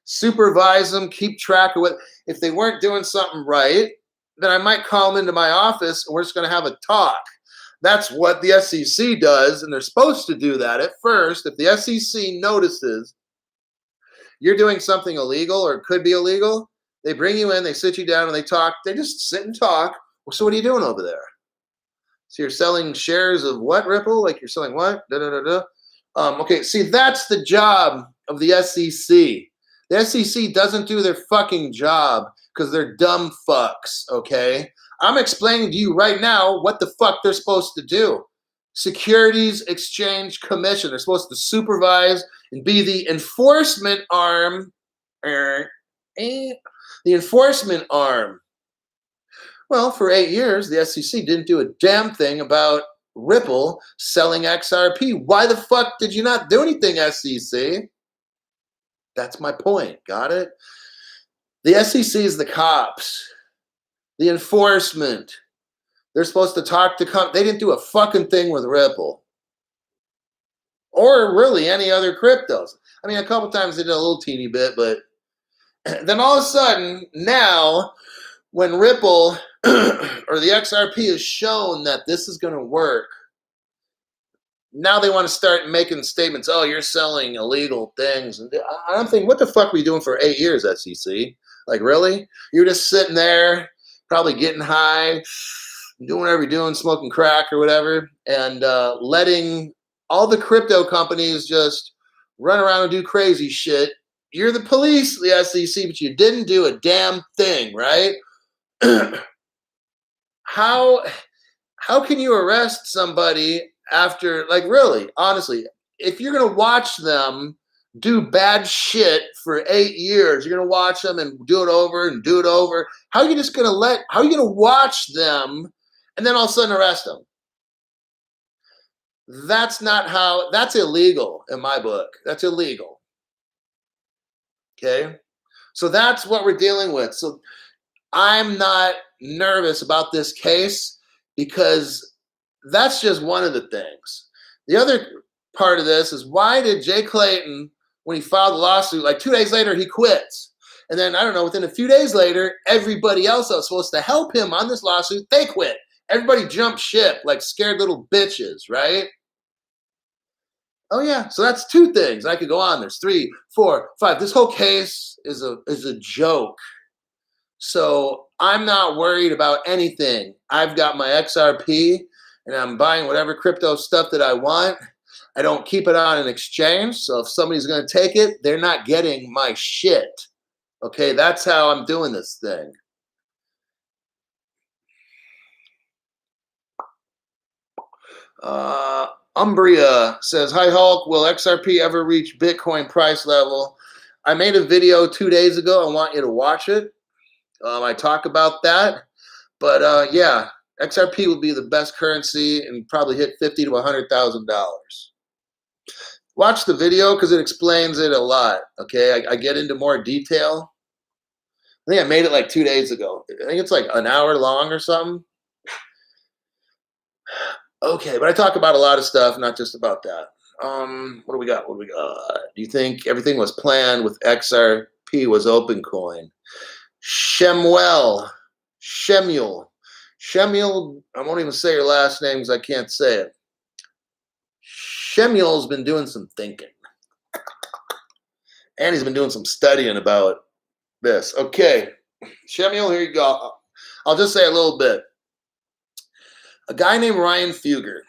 supervise them, keep track of what. If they weren't doing something right, then I might call them into my office and we're just going to have a talk. That's what the SEC does, and they're supposed to do that at first. If the SEC notices you're doing something illegal or it could be illegal, they bring you in, they sit you down, and they talk. They just sit and talk. Well, so what are you doing over there? So you're selling shares of what, Ripple? Like you're selling what? Da, da, da, da. Okay, see, that's the job of the SEC. The SEC doesn't do their fucking job because they're dumb fucks, okay? I'm explaining to you right now what the fuck they're supposed to do. Securities Exchange Commission. They're supposed to supervise and be the enforcement arm. The enforcement arm. Well, for 8 years, the SEC didn't do a damn thing about Ripple selling XRP. Why the fuck did you not do anything, SEC? That's my point. Got it? The SEC is the cops, the enforcement. They're supposed to talk to they didn't do a fucking thing with Ripple. Or really any other cryptos. I mean, a couple times they did a little teeny bit, but then all of a sudden, now, when Ripple or the XRP is shown that this is going to work, now they want to start making statements, oh, you're selling illegal things. And I'm thinking, what the fuck were you doing for 8 years, SEC? Like, really? You're just sitting there, probably getting high, doing whatever you're doing, smoking crack or whatever, and letting all the crypto companies just run around and do crazy shit. You're the police, the SEC, but you didn't do a damn thing, right? How can you arrest somebody after, like, really, honestly, if you're going to watch them do bad shit for 8 years, you're going to watch them and do it over and do it over. How are you just going to how are you going to watch them and then all of a sudden arrest them? That's not how, that's illegal in my book. That's illegal. Okay? So that's what we're dealing with. So I'm not nervous about this case because that's just one of the things. The other part of this is, why did Jay Clayton, when he filed the lawsuit, like 2 days later, he quits. And then, I don't know, within a few days later, everybody else that was supposed to help him on this lawsuit, they quit. Everybody jumped ship like scared little bitches, right? Oh yeah, so that's two things. I could go on. There's 3, 4, 5. This whole case is a joke. So I'm not worried about anything. I've got my XRP and I'm buying whatever crypto stuff that I want. I don't keep it on an exchange. So if somebody's going to take it, they're not getting my shit. Okay, that's how I'm doing this thing. Umbria says, hi Hulk, will XRP ever reach Bitcoin price level? I made a video 2 days ago. I want you to watch it. I talk about that. But yeah, XRP will be the best currency and probably hit $50,000 to $100,000. Watch the video because it explains it a lot. Okay, I get into more detail. I think I made it like 2 days ago. I think it's like an hour long or something. Okay, but I talk about a lot of stuff, not just about that. What do we got? Do you think everything was planned with XRP was open coin? Shemuel, I won't even say your last name because I can't say it. Shemuel's been doing some thinking. And he's been doing some studying about this. Okay, Shemuel, here you go. I'll just say a little bit. A guy named Ryan Fugger,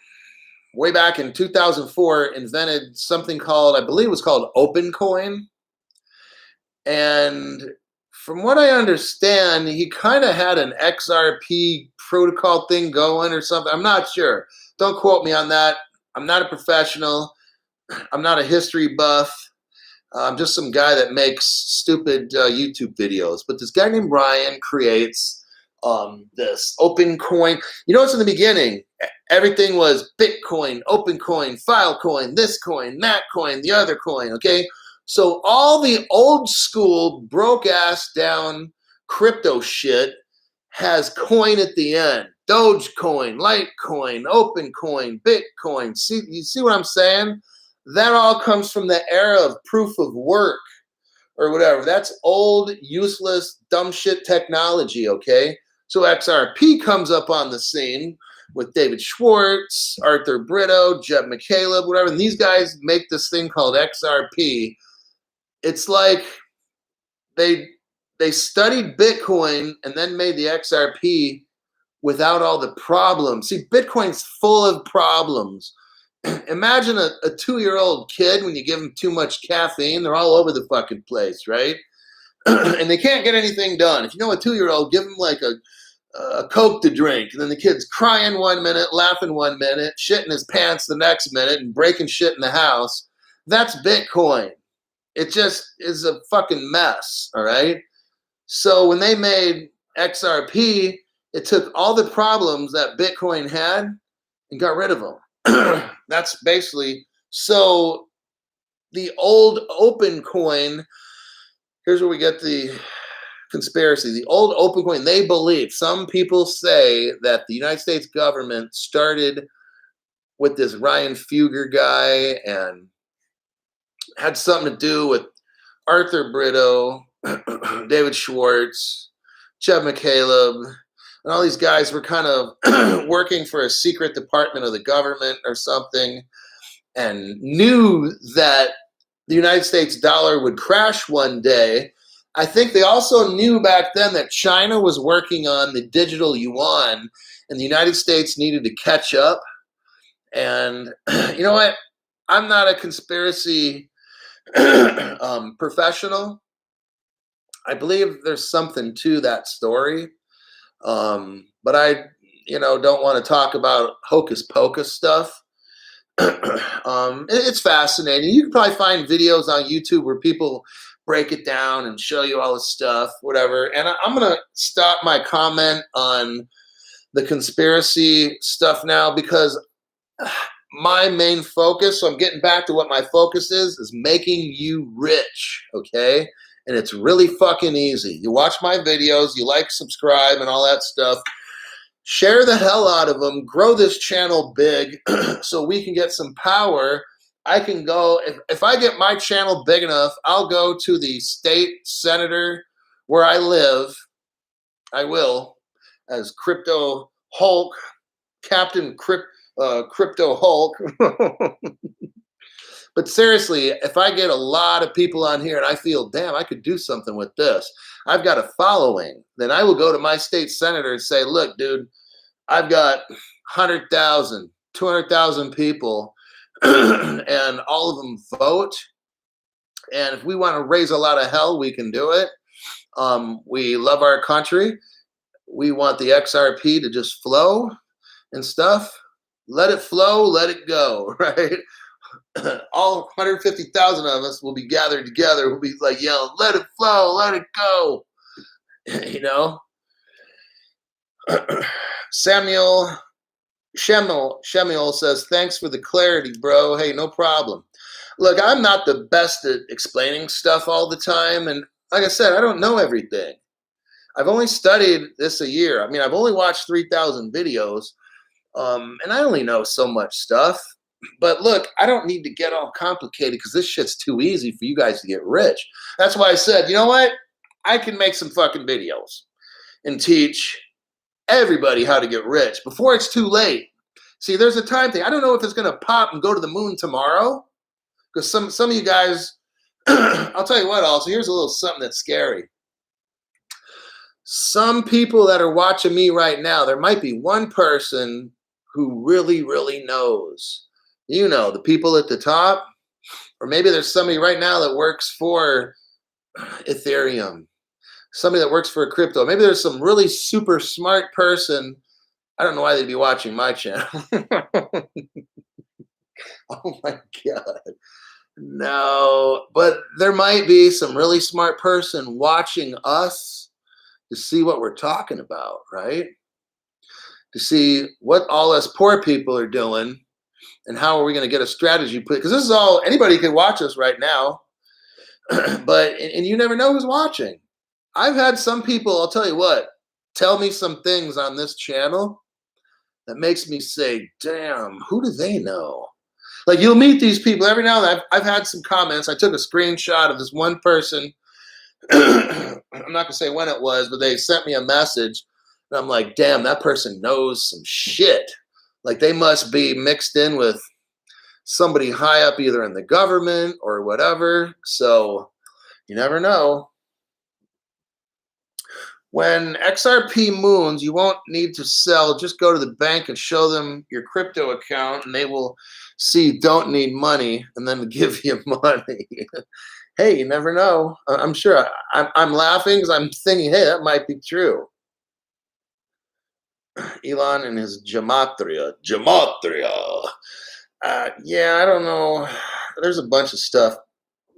way back in 2004, invented something called, I believe it was called OpenCoin. And from what I understand, he kind of had an XRP protocol thing going or something. I'm not sure. Don't quote me on that. I'm not a professional. I'm not a history buff. I'm just some guy that makes stupid YouTube videos. But this guy named Ryan creates this open coin. You notice in the beginning, everything was Bitcoin, open coin, Filecoin, this coin, that coin, the other coin, okay? So all the old school broke ass down crypto shit has coin at the end. Dogecoin, Litecoin, OpenCoin, Bitcoin. See, you see what I'm saying? That all comes from the era of proof of work or whatever. That's old, useless, dumb shit technology, okay? So XRP comes up on the scene with David Schwartz, Arthur Brito, Jeb McCaleb, whatever. And these guys make this thing called XRP. It's like they studied Bitcoin and then made the XRP without all the problems. See, Bitcoin's full of problems. Imagine a 2-year-old kid when you give them too much caffeine, they're all over the fucking place, right? And they can't get anything done. If you know a 2-year-old, give them like a Coke to drink, and then the kid's crying 1 minute, laughing 1 minute, shitting his pants the next minute, and breaking shit in the house. That's Bitcoin. It just is a fucking mess, all right? So when they made XRP, it took all the problems that Bitcoin had and got rid of them. That's basically, so the old open coin, here's where we get the conspiracy. The old open coin, they believe, some people say that the United States government started with this Ryan Fugger guy and had something to do with Arthur Brito, David Schwartz, Chet McCaleb, and all these guys were kind of working for a secret department of the government or something, and knew that the United States dollar would crash one day. I think they also knew back then that China was working on the digital yuan, and the United States needed to catch up. And you know what? I'm not a conspiracy professional. I believe there's something to that story. But I, don't want to talk about hocus pocus stuff. It's fascinating. You can probably find videos on YouTube where people break it down and show you all this stuff, whatever. And I'm going to stop my comment on the conspiracy stuff now because my main focus, so I'm getting back to what my focus is making you rich, okay? And it's really fucking easy. You watch my videos, you like, subscribe, and all that stuff. Share the hell out of them. Grow this channel big so we can get some power. I can go, if I get my channel big enough, I'll go to the state senator where I live. I will, as Crypto Hulk, Captain Crypto Hulk. But seriously, if I get a lot of people on here and I feel, damn, I could do something with this, I've got a following, then I will go to my state senator and say, look, dude, I've got 100,000, 200,000 people, and all of them vote. And if we want to raise a lot of hell, we can do it. We love our country. We want the XRP to just flow and stuff. Let it flow, let it go, right? All 150,000 of us will be gathered together. We'll be like yelling, let it flow, let it go. Samuel Shemuel says, thanks for the clarity, bro. Hey, no problem. Look, I'm not the best at explaining stuff all the time. And like I said, I don't know everything. I've only studied this a year. I mean, I've only watched 3,000 videos. And I only know so much stuff. But look, I don't need to get all complicated because this shit's too easy for you guys to get rich. That's why I said, you know what? I can make some fucking videos and teach everybody how to get rich before it's too late. See, there's a time thing. I don't know if it's going to pop and go to the moon tomorrow because some of you guys, I'll tell you what, also, here's a little something that's scary. Some people that are watching me right now, there might be one person who really, really knows. The people at the top, or maybe there's somebody right now that works for Ethereum, somebody that works for a crypto. Maybe there's some really super smart person. I don't know why they'd be watching my channel. Oh my God. No, but there might be some really smart person watching us to see what we're talking about, right? To see what all us poor people are doing and how are we going to get a strategy put, because this is all, anybody can watch us right now, and you never know who's watching. I've had some people, I'll tell you what, tell me some things on this channel that makes me say, damn, who do they know? Like, you'll meet these people every now and then. I've had some comments. I took a screenshot of this one person. I'm not going to say when it was, but they sent me a message. And I'm like, damn, that person knows some shit. Like, they must be mixed in with somebody high up either in the government or whatever. So you never know. When XRP moons, you won't need to sell. Just go to the bank and show them your crypto account, and they will see you don't need money and then give you money. Hey, you never know. I'm sure. I'm laughing because I'm thinking, hey, that might be true. Elon and his gematria. Gematria. Yeah, I don't know. There's a bunch of stuff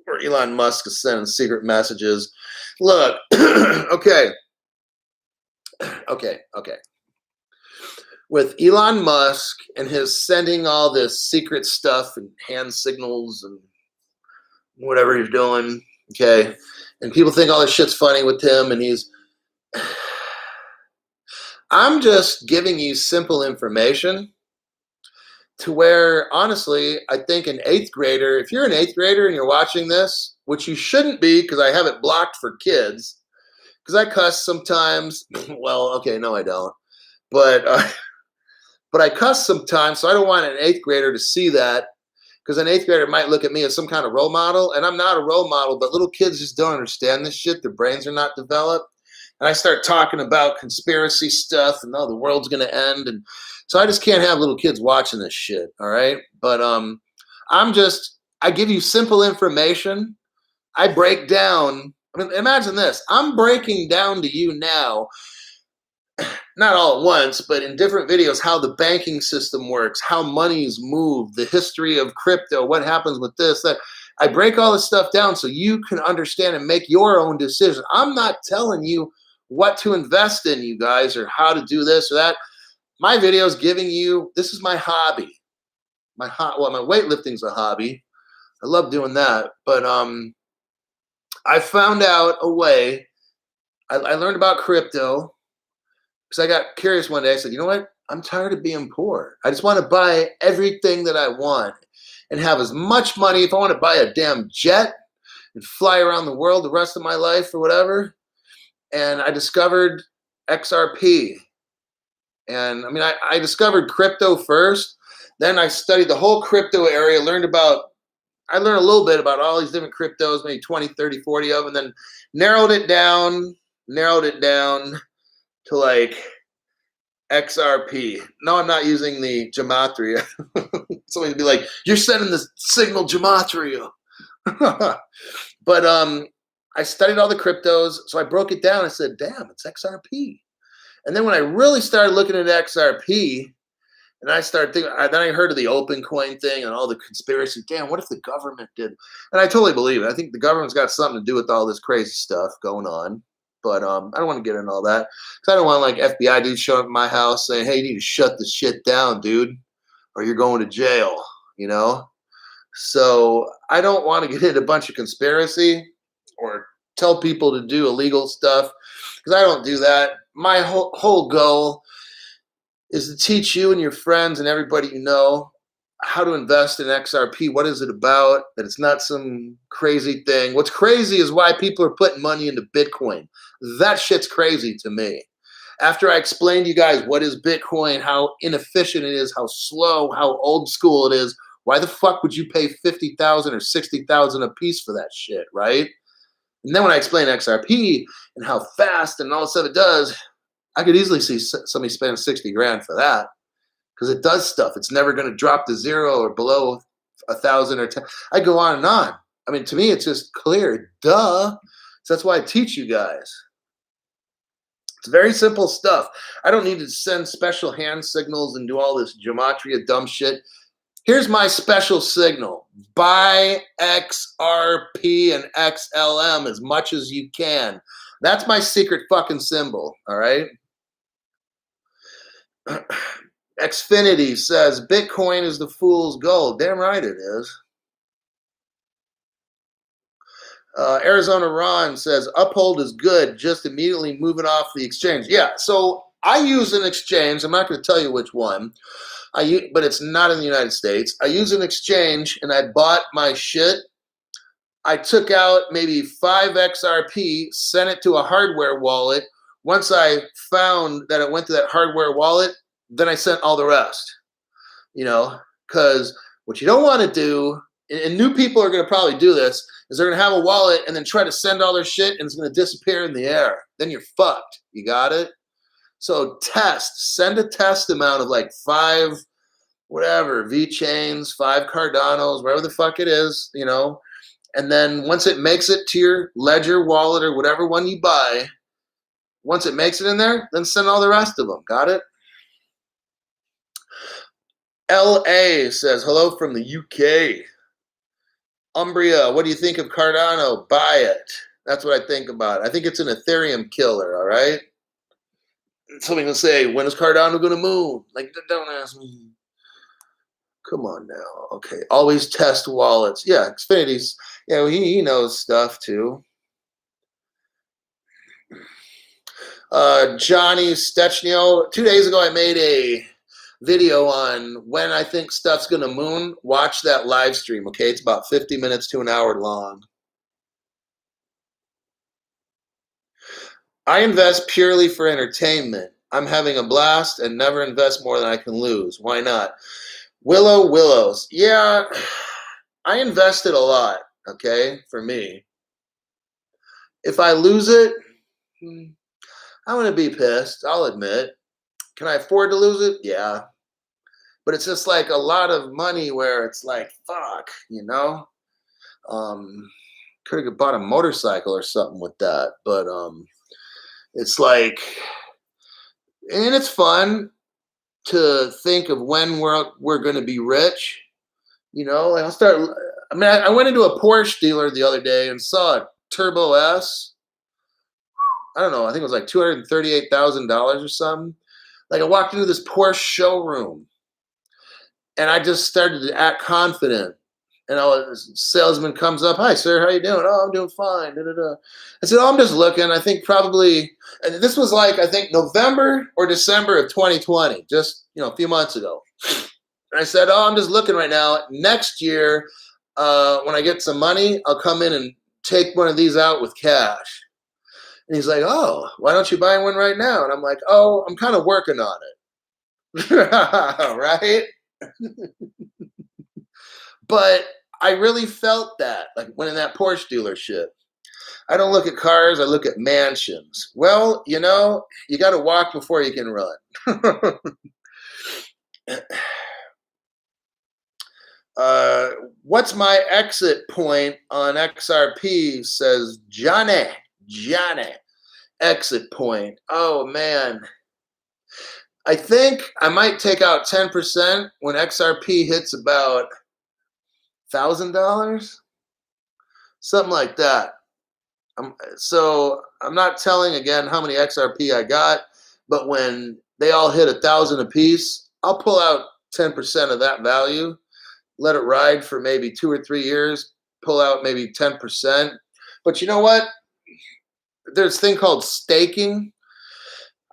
where Elon Musk is sending secret messages. Look, okay. Okay. With Elon Musk and his sending all this secret stuff and hand signals and whatever he's doing, okay, and people think all this shit's funny with him, and I'm just giving you simple information to where, honestly, I think an 8th grader, if you're an 8th grader and you're watching this, which you shouldn't be because I have it blocked for kids, because I cuss sometimes. Well, okay, no, I don't. But I cuss sometimes, so I don't want an 8th grader to see that, because an 8th grader might look at me as some kind of role model, and I'm not a role model, but little kids just don't understand this shit. Their brains are not developed. And I start talking about conspiracy stuff and, oh, the world's going to end. And so I just can't have little kids watching this shit, all right? But I give you simple information. I break down. I mean, imagine this. I'm breaking down to you now, not all at once, but in different videos, how the banking system works, how money's moved, the history of crypto, what happens with this, that. I break all this stuff down so you can understand and make your own decision. I'm not telling you what to invest in, you guys, or how to do this or that. My video is giving you, this is my hobby. My weightlifting's a hobby. I love doing that. But I found out a way. I learned about crypto because I got curious one day. I said, you know what? I'm tired of being poor. I just want to buy everything that I want and have as much money. If I want to buy a damn jet and fly around the world the rest of my life or whatever. And I discovered XRP. And I mean, I discovered crypto first. Then I studied the whole crypto area, I learned a little bit about all these different cryptos, maybe 20, 30, 40 of them, and then narrowed it down to like XRP. No, I'm not using the gematria. Somebody'd be like, you're sending the signal gematria. But I studied all the cryptos, so I broke it down. I said, damn, it's XRP. And then when I really started looking at XRP, and I started thinking, then I heard of the open coin thing and all the conspiracy. Damn, what if the government did? And I totally believe it. I think the government's got something to do with all this crazy stuff going on. But I don't want to get into all that, because I don't want like FBI dudes showing up at my house saying, hey, you need to shut this shit down, dude, or you're going to jail, you know? So I don't want to get into a bunch of conspiracy or tell people to do illegal stuff, because I don't do that. My whole goal is to teach you and your friends and everybody you know how to invest in XRP. What is it about? That it's not some crazy thing. What's crazy is why people are putting money into Bitcoin. That shit's crazy to me. After I explained to you guys what is Bitcoin, how inefficient it is, how slow, how old school it is, why the fuck would you pay $50,000 or $60,000 a piece for that shit, right? And then when I explain XRP and how fast and all the stuff it does, I could easily see somebody spending 60 grand for that, because it does stuff. It's never going to drop to zero or below 1,000 or 10. I go on and on. I mean, to me, it's just clear. Duh. So that's why I teach you guys. It's very simple stuff. I don't need to send special hand signals and do all this gematria dumb shit. Here's my special signal. Buy XRP and XLM as much as you can. That's my secret fucking symbol, all right? Xfinity says Bitcoin is the fool's gold. Damn right it is. Arizona Ron says Uphold is good, just immediately moving off the exchange. Yeah, so I use an exchange. I'm not going to tell you which one. But it's not in the United States. I use an exchange, and I bought my shit. I took out maybe 5 XRP, sent it to a hardware wallet. Once I found that it went to that hardware wallet, then I sent all the rest. You know, because what you don't want to do and new people are going to probably do this, is they're going to have a wallet and then try to send all their shit and it's going to disappear in the air. Then you're fucked. You got it? So send a test amount of like 5, whatever, V-chains, 5 Cardanos, whatever the fuck it is, you know. And then once it makes it to your Ledger wallet or whatever one you buy, once it makes it in there, then send all the rest of them. Got it? LA says, hello from the UK. Umbria, what do you think of Cardano? Buy it. That's what I think about it. I think it's an Ethereum killer, all right? Somebody will say, when is Cardano going to move? Like, don't ask me. Come on now. Okay, always test wallets. Yeah, Xfinity's, yeah, he knows stuff too. Johnny Stechnio, 2 days ago I made a video on when I think stuff's going to moon. Watch that live stream, okay? It's about 50 minutes to an hour long. I invest purely for entertainment. I'm having a blast and never invest more than I can lose. Why not? Willows. Yeah, I invested a lot, okay, for me. If I lose it, I'm going to be pissed, I'll admit. Can I afford to lose it? Yeah. But it's just like a lot of money where it's like, fuck, you know? Could have bought a motorcycle or something with that. But it's like, and it's fun to think of when we're going to be rich. You know, like I went into a Porsche dealer the other day and saw a Turbo S. I don't know, I think it was like $238,000 or something. Like I walked into this Porsche showroom and I just started to act confident. And the salesman comes up, hi, sir, how you doing? Oh, I'm doing fine. Da, da, da. I said, oh, I'm just looking. I think probably, and this was like, I think November or December of 2020, just, you know, a few months ago. And I said, oh, I'm just looking right now. Next year, when I get some money, I'll come in and take one of these out with cash. And he's like, oh, why don't you buy one right now? And I'm like, oh, I'm kind of working on it. Right? But I really felt that, like when in that Porsche dealership. I don't look at cars, I look at mansions. Well, you know, you got to walk before you can run. What's my exit point on XRP, says Johnny. Exit point. Oh, man. I think I might take out 10% when XRP hits about $1,000, something like that. So I'm not telling again how many XRP I got, but when they all hit 1,000 a piece, I'll pull out 10% of that value, let it ride for maybe 2 or 3 years, pull out maybe 10%. But you know what? There's a thing called staking.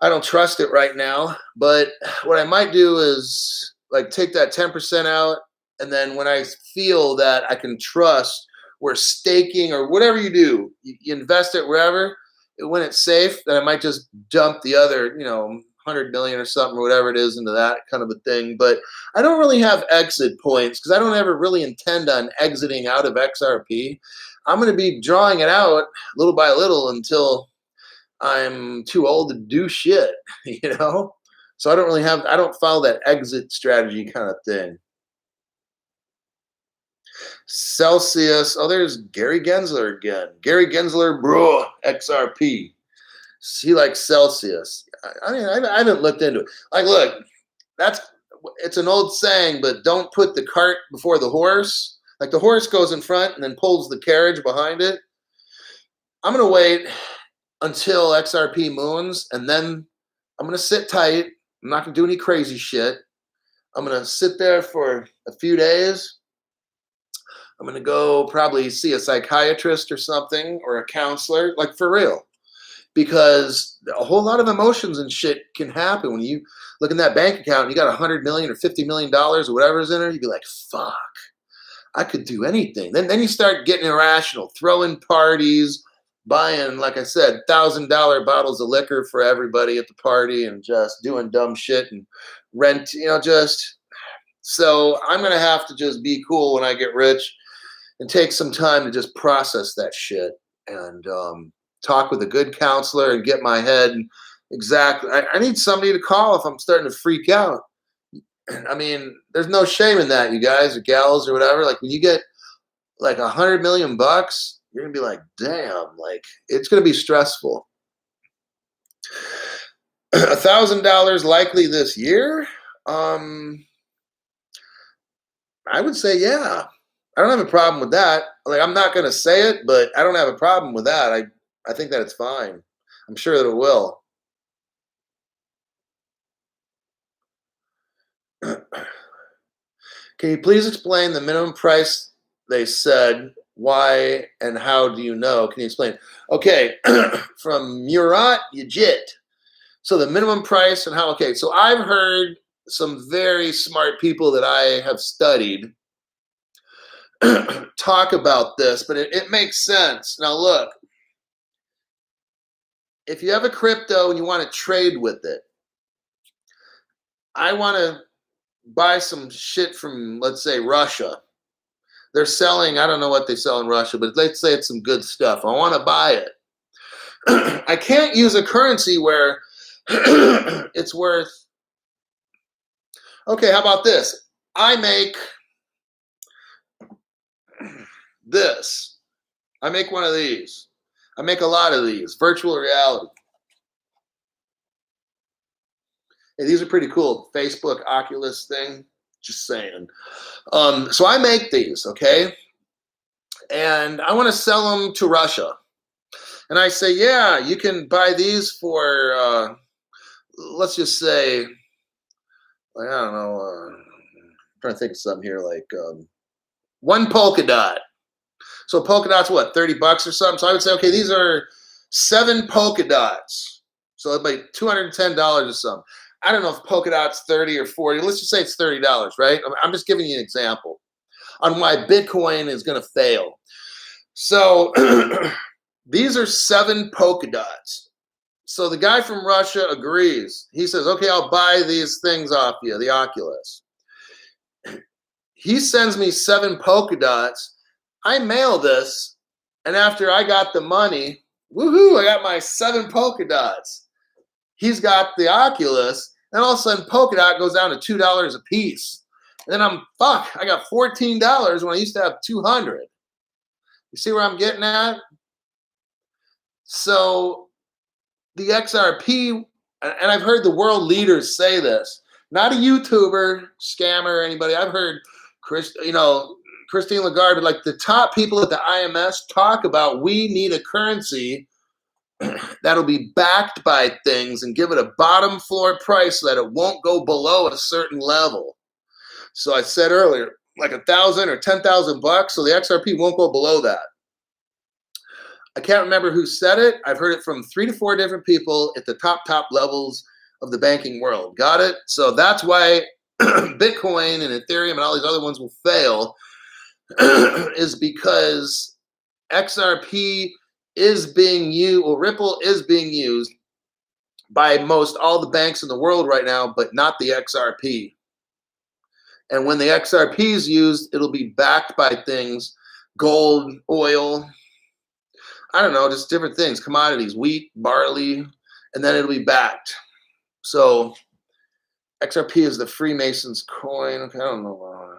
I don't trust it right now, but what I might do is like take that 10% out, and then when I feel that I can trust where staking or whatever you do, you invest it wherever, when it's safe, then I might just dump the other, 100 million or something or whatever it is into that kind of a thing. But I don't really have exit points because I don't ever really intend on exiting out of XRP. I'm going to be drawing it out little by little until I'm too old to do shit, So I don't follow that exit strategy kind of thing. Celsius. Oh, there's Gary Gensler again. Gary Gensler, bro, XRP. He likes Celsius. I haven't looked into it. Like, look, it's an old saying, but don't put the cart before the horse. Like the horse goes in front and then pulls the carriage behind it. I'm going to wait until XRP moons, and then I'm going to sit tight. I'm not going to do any crazy shit. I'm going to sit there for a few days. I'm going to go probably see a psychiatrist or something, or a counselor, like for real. Because a whole lot of emotions and shit can happen when you look in that bank account and you got $100 million or $50 million or whatever's in there. You'd be like, fuck, I could do anything. Then you start getting irrational, throwing parties, buying, like I said, $1,000 bottles of liquor for everybody at the party and just doing dumb shit and rent, So I'm going to have to just be cool when I get rich and take some time to just process that shit and talk with a good counselor and get my head exactly. I need somebody to call if I'm starting to freak out. I mean, there's no shame in that, you guys or gals or whatever. Like when you get like $100 million, you're gonna be like, damn, like it's gonna be stressful. $1,000 likely this year. I would say, yeah. I don't have a problem with that. Like, I'm not going to say it, but I don't have a problem with that. I think that it's fine. I'm sure that it will. Can you please explain the minimum price they said? Why and how do you know? Can you explain? Okay, from Murat Yajit. So the minimum price and how, okay, so I've heard some very smart people that I have studied talk about this, but it makes sense. Now look, if you have a crypto and you want to trade with it, I want to buy some shit from, let's say, Russia. They're selling, I don't know what they sell in Russia, but let's say it's some good stuff. I want to buy it. I can't use a currency where it's worth, okay, how about this? I make this. I make one of these. I make a lot of these. Virtual reality. Hey, these are pretty cool. Facebook Oculus thing. Just saying. So I make these, okay? And I want to sell them to Russia. And I say, yeah, you can buy these for, let's just say, like, I don't know, I'm trying to think of something here, like one polka dot. So polka dot's what, $30 or something? So I would say, okay, these are 7 polka dots. So it'd be $210 or something. I don't know if polka dot's 30 or 40. Let's just say it's $30, right? I'm just giving you an example on why Bitcoin is going to fail. So these are 7 polka dots. So the guy from Russia agrees. He says, okay, I'll buy these things off you, the Oculus. He sends me 7 polka dots. I mail this, and after I got the money, woohoo, I got my 7 polka dots. He's got the Oculus, and all of a sudden polka dot goes down to $2 a piece. And then I got $14 when I used to have 200. You see where I'm getting at? So the XRP, and I've heard the world leaders say this, not a YouTuber, scammer, or anybody. I've heard Christine Lagarde, but like the top people at the IMS talk about, we need a currency that'll be backed by things and give it a bottom floor price so that it won't go below a certain level. So I said earlier, like $1,000 or $10,000, so the XRP won't go below that. I can't remember who said it. I've heard it from 3 to 4 different people at the top levels of the banking world. Got it? So that's why Bitcoin and Ethereum and all these other ones will fail, is because XRP is being used, or Ripple is being used by most all the banks in the world right now, but not the XRP. And when the XRP is used, it'll be backed by things, gold, oil, I don't know, just different things, commodities, wheat, barley, and then it'll be backed. So XRP is the Freemasons coin. Okay, I don't know.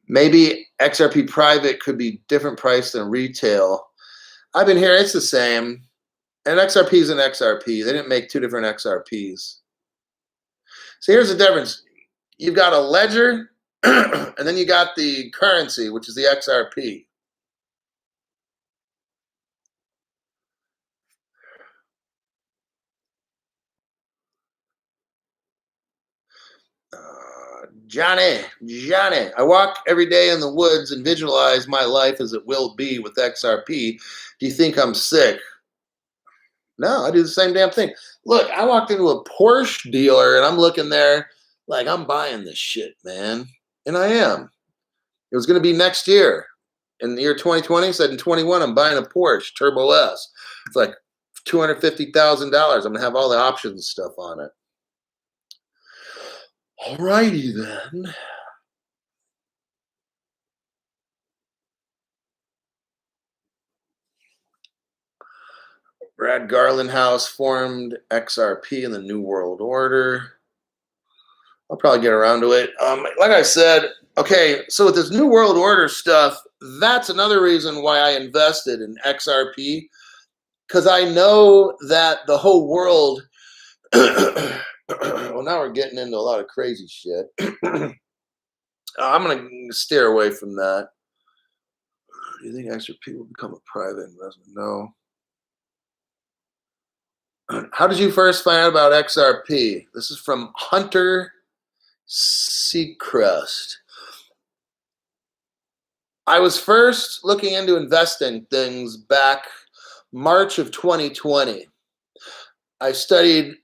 Maybe XRP private could be different price than retail. I've been hearing it's the same. And XRP is an XRP. They didn't make 2 different XRPs. So here's the difference. You've got a ledger, and then you got the currency, which is the XRP. Johnny, I walk every day in the woods and visualize my life as it will be with XRP. Do you think I'm sick? No, I do the same damn thing. Look, I walked into a Porsche dealer and I'm looking there like, I'm buying this shit, man. And I am. It was going to be next year. In the year 2020, said in 21, I'm buying a Porsche Turbo S. It's like $250,000. I'm going to have all the options stuff on it. Alrighty then. Brad Garland House formed XRP in the New World Order. I'll probably get around to it. Like I said, okay, so with this New World Order stuff, that's another reason why I invested in XRP, because I know that the whole world, well, now we're getting into a lot of crazy shit. I'm going to steer away from that. Do you think XRP will become a private investment? No. How did you first find out about XRP? This is from Hunter Seacrest. I was first looking into investing things back March of 2020. I studied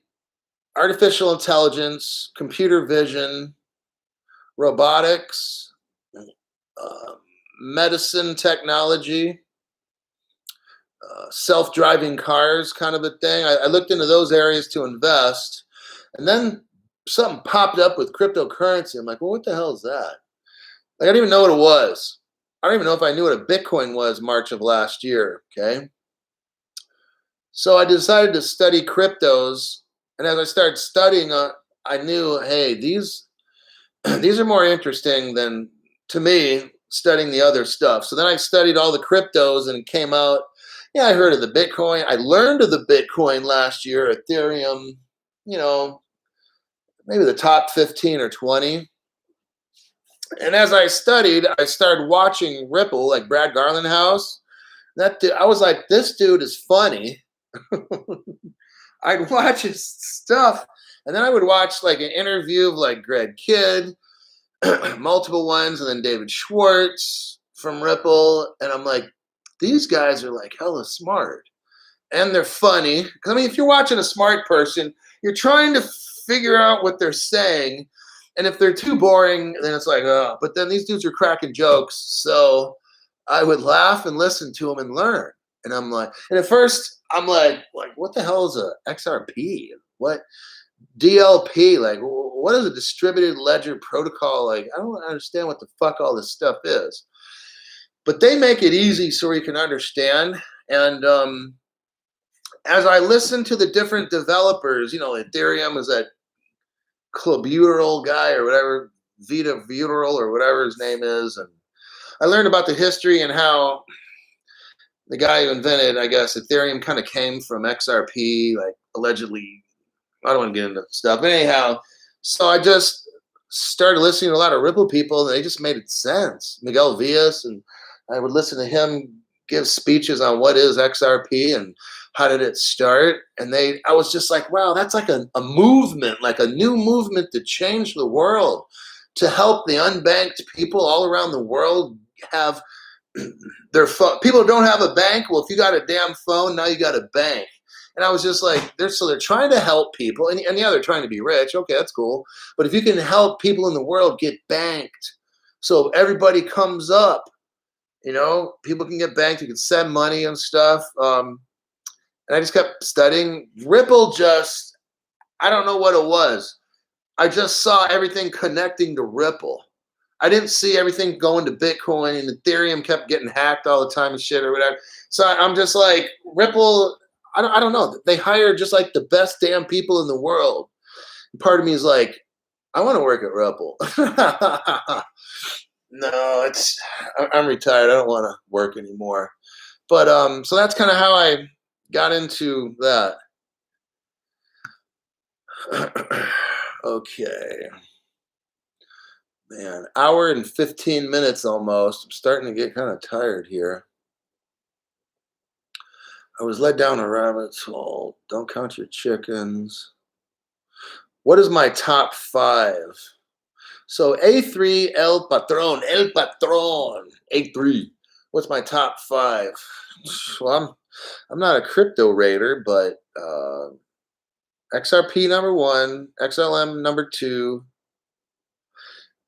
artificial intelligence, computer vision, robotics, medicine technology, self-driving cars kind of a thing. I looked into those areas to invest, and then something popped up with cryptocurrency. I'm like, well, what the hell is that? Like, I didn't even know what it was. I don't even know if I knew what a Bitcoin was March of last year, okay? So I decided to study cryptos, and as I started studying, I knew, hey, these are more interesting than, to me, studying the other stuff. So then I studied all the cryptos, and it came out, yeah, I heard of the Bitcoin. I learned of the Bitcoin last year, Ethereum, maybe the top 15 or 20. And as I studied, I started watching Ripple, like Brad Garland House. I was like, this dude is funny. I'd watch his stuff, and then I would watch like an interview of like Greg Kidd, multiple ones, and then David Schwartz from Ripple, and I'm like, these guys are like hella smart, and they're funny. Because I mean, if you're watching a smart person, you're trying to figure out what they're saying, and if they're too boring, then it's like, oh. But then these dudes are cracking jokes, so I would laugh and listen to them and learn. And I'm like, and at first I'm like, what the hell is a XRP? What DLP? Like, what is a distributed ledger protocol? Like, I don't understand what the fuck all this stuff is. But they make it easy so you can understand. And as I listen to the different developers, Ethereum is that Clubuteral guy or whatever, Vita Buteral or whatever his name is, and I learned about the history and how the guy who invented, I guess, Ethereum kind of came from XRP, like allegedly. I don't want to get into stuff, but anyhow, so I just started listening to a lot of Ripple people, and they just made sense. Miguel Villas, and I would listen to him give speeches on what is XRP and how did it start. And I was just like, wow, that's like a movement, like a new movement to change the world, to help the unbanked people all around the world have their phone. People don't have a bank. Well, if you got a damn phone, now you got a bank. And I was just like, they're trying to help people. And yeah, they're trying to be rich. Okay, that's cool. But if you can help people in the world get banked, so everybody comes up, people can get banked, you can send money and stuff. And I just kept studying. Ripple I don't know what it was. I just saw everything connecting to Ripple. I didn't see everything going to Bitcoin, and Ethereum kept getting hacked all the time and shit or whatever. So I'm just like, Ripple, I don't know. They hire just like the best damn people in the world. And part of me is like, I want to work at Ripple. No, I'm retired. I don't want to work anymore. But so that's kind of how I got into that. Okay. Man, hour and 15 minutes almost. I'm starting to get kind of tired here. I was led down a rabbit hole. Don't count your chickens. What is my top 5? So A3, El Patron, A3. What's my top 5? Well, I'm not a crypto raider, but XRP number 1, XLM number 2.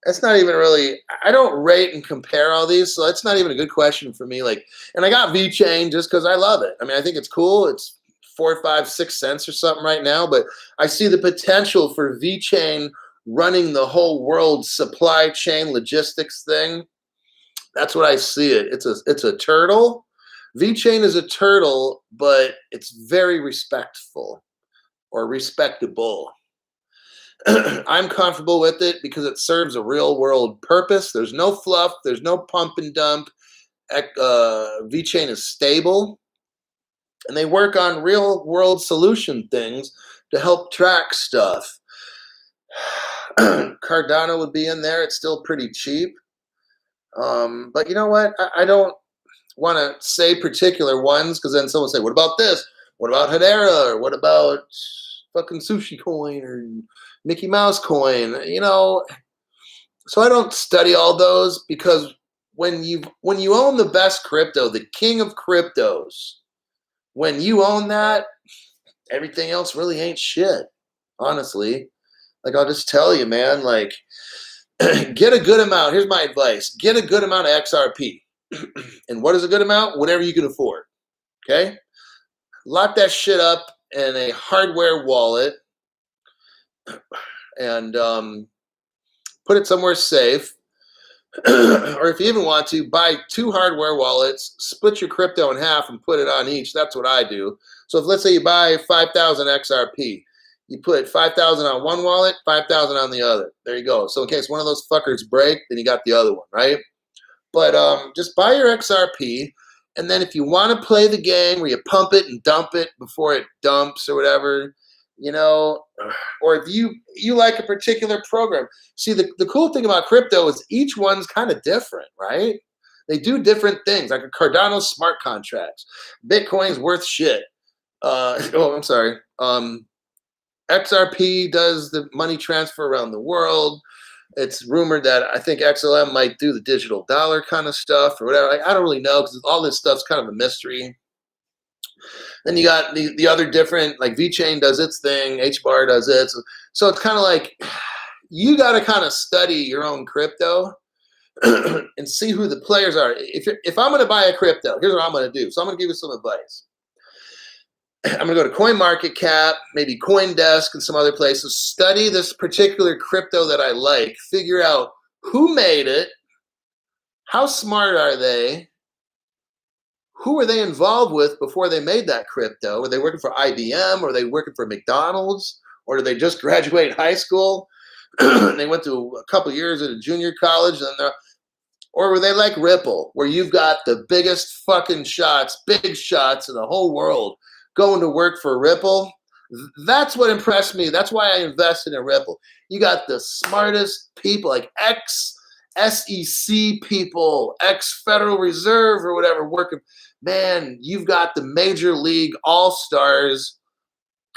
That's not even really, I don't rate and compare all these, so that's not even a good question for me. Like, and I got VeChain just because I love it. I mean, I think it's cool. It's 4, 5, 6 cents or something right now, but I see the potential for VeChain running the whole world supply chain logistics thing. That's what I see it. It's a turtle VeChain is a turtle, but it's very respectful or respectable. I'm comfortable with it because it serves a real world purpose. There's no fluff. There's no pump and dump. VeChain is stable, and they work on real world solution things to help track stuff. Cardano would be in there. It's still pretty cheap. But you know what? I don't want to say particular ones because then someone will say, what about this? What about Hedera? Or what about fucking Sushi Coin or Mickey Mouse Coin? You know, so I don't study all those because when you own the best crypto, the king of cryptos, when you own that, everything else really ain't shit, honestly. Like, I'll just tell you, man, like, get a good amount. Here's my advice. Get a good amount of XRP. And what is a good amount? Whatever you can afford, okay? Lock that shit up in a hardware wallet and put it somewhere safe. Or if you even want to, buy 2 hardware wallets, split your crypto in half and put it on each. That's what I do. So if, let's say you buy 5,000 XRP, you put 5,000 on one wallet, 5,000 on the other. There you go. So in case one of those fuckers break, then you got the other one, right? But just buy your XRP, and then if you want to play the game where you pump it and dump it before it dumps or whatever, you know, or if you like a particular program. See, the cool thing about crypto is each one's kind of different, right? They do different things, like a Cardano smart contracts. Bitcoin's worth shit. Oh, I'm sorry. XRP does the money transfer around the world. It's rumored that I think XLM might do the digital dollar kind of stuff or whatever. Like, I don't really know because all this stuff's kind of a mystery. Then you got the other different, like VeChain does its thing, HBAR does it. So it's kind of like you got to kind of study your own crypto and see who the players are. If I'm going to buy a crypto, here's what I'm going to do. So I'm going to give you some advice. I'm going to go to CoinMarketCap, maybe CoinDesk, and some other places. Study this particular crypto that I like. Figure out who made it, how smart are they, who were they involved with before they made that crypto? Were they working for IBM? Or were they working for McDonald's? Or did they just graduate high school? And they went to a couple years at a junior college, or were they like Ripple, where you've got the biggest fucking shots, big shots in the whole world going to work for Ripple? That's what impressed me. That's why I invested in Ripple. You got the smartest people, like ex-SEC people, ex-Federal Reserve or whatever working. Man, you've got the major league all-stars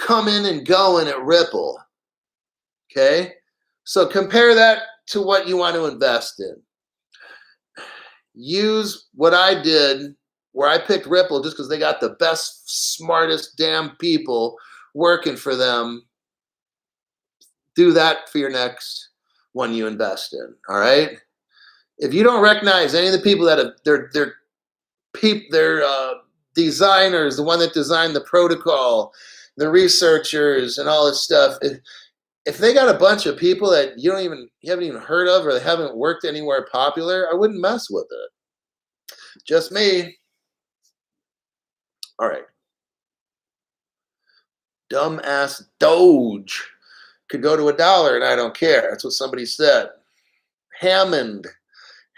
coming and going at Ripple. Okay? So compare that to what you want to invest in. Use what I did where I picked Ripple just because they got the best, smartest damn people working for them. Do that for your next one you invest in, all right? If you don't recognize any of the people that have, they're designers, the one that designed the protocol, the researchers and all this stuff, if they got a bunch of people that you haven't even heard of or they haven't worked anywhere popular, I wouldn't mess with it. Just me. All right. Dumbass Doge could go to $1 and I don't care. That's what somebody said. Hammond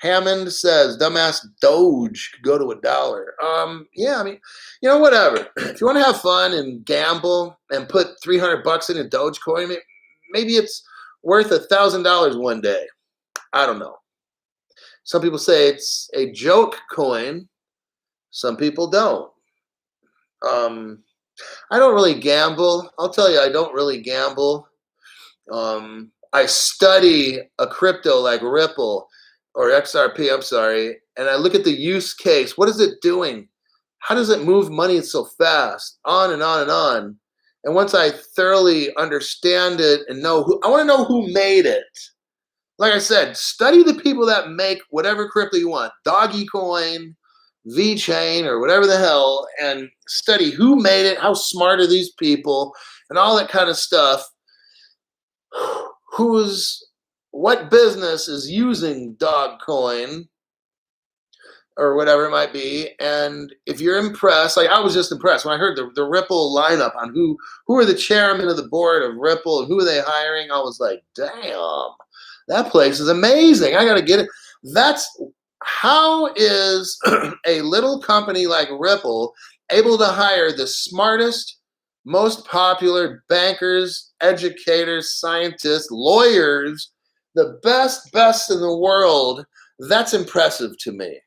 says dumbass Doge could go to $1. Yeah, I mean, you know, whatever. If you want to have fun and gamble and put $300 in a Dogecoin, maybe it's worth $1,000 one day. I don't know. Some people say it's a joke coin. Some people don't. I don't really gamble. I'll tell you, I don't really gamble. I study a crypto like Ripple or XRP, I'm sorry, and I look at the use case. What is it doing? How does it move money so fast? On and on and on. And once I thoroughly understand it and I want to know who made it. Like I said, study the people that make whatever crypto you want, Dogecoin, VeChain, or whatever the hell, and study who made it, how smart are these people, and all that kind of stuff. What business is using Dogecoin? or whatever it might be. And if you're impressed, like I was just impressed when I heard the Ripple lineup on who are the chairman of the board of Ripple and who are they hiring. I was like, damn, that place is amazing. I got to get it. That's how is a little company like Ripple able to hire the smartest, most popular bankers, educators, scientists, lawyers, the best in the world. That's impressive to me.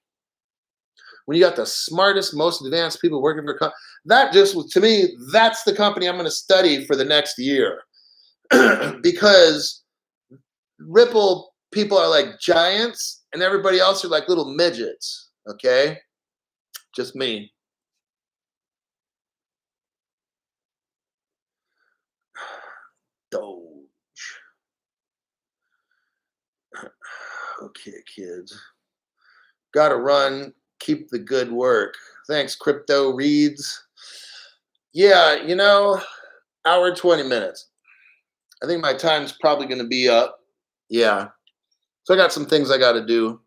When you got the smartest, most advanced people working for that just to me, that's the company I'm going to study for the next year. Because Ripple people are like giants and everybody else are like little midgets. Okay? Just me. Doge. Okay, kids. Gotta run. Keep the good work. Thanks, Crypto Reads. Yeah, you know, hour 20 minutes. I think my time's probably going to be up. Yeah. So I got some things I got to do.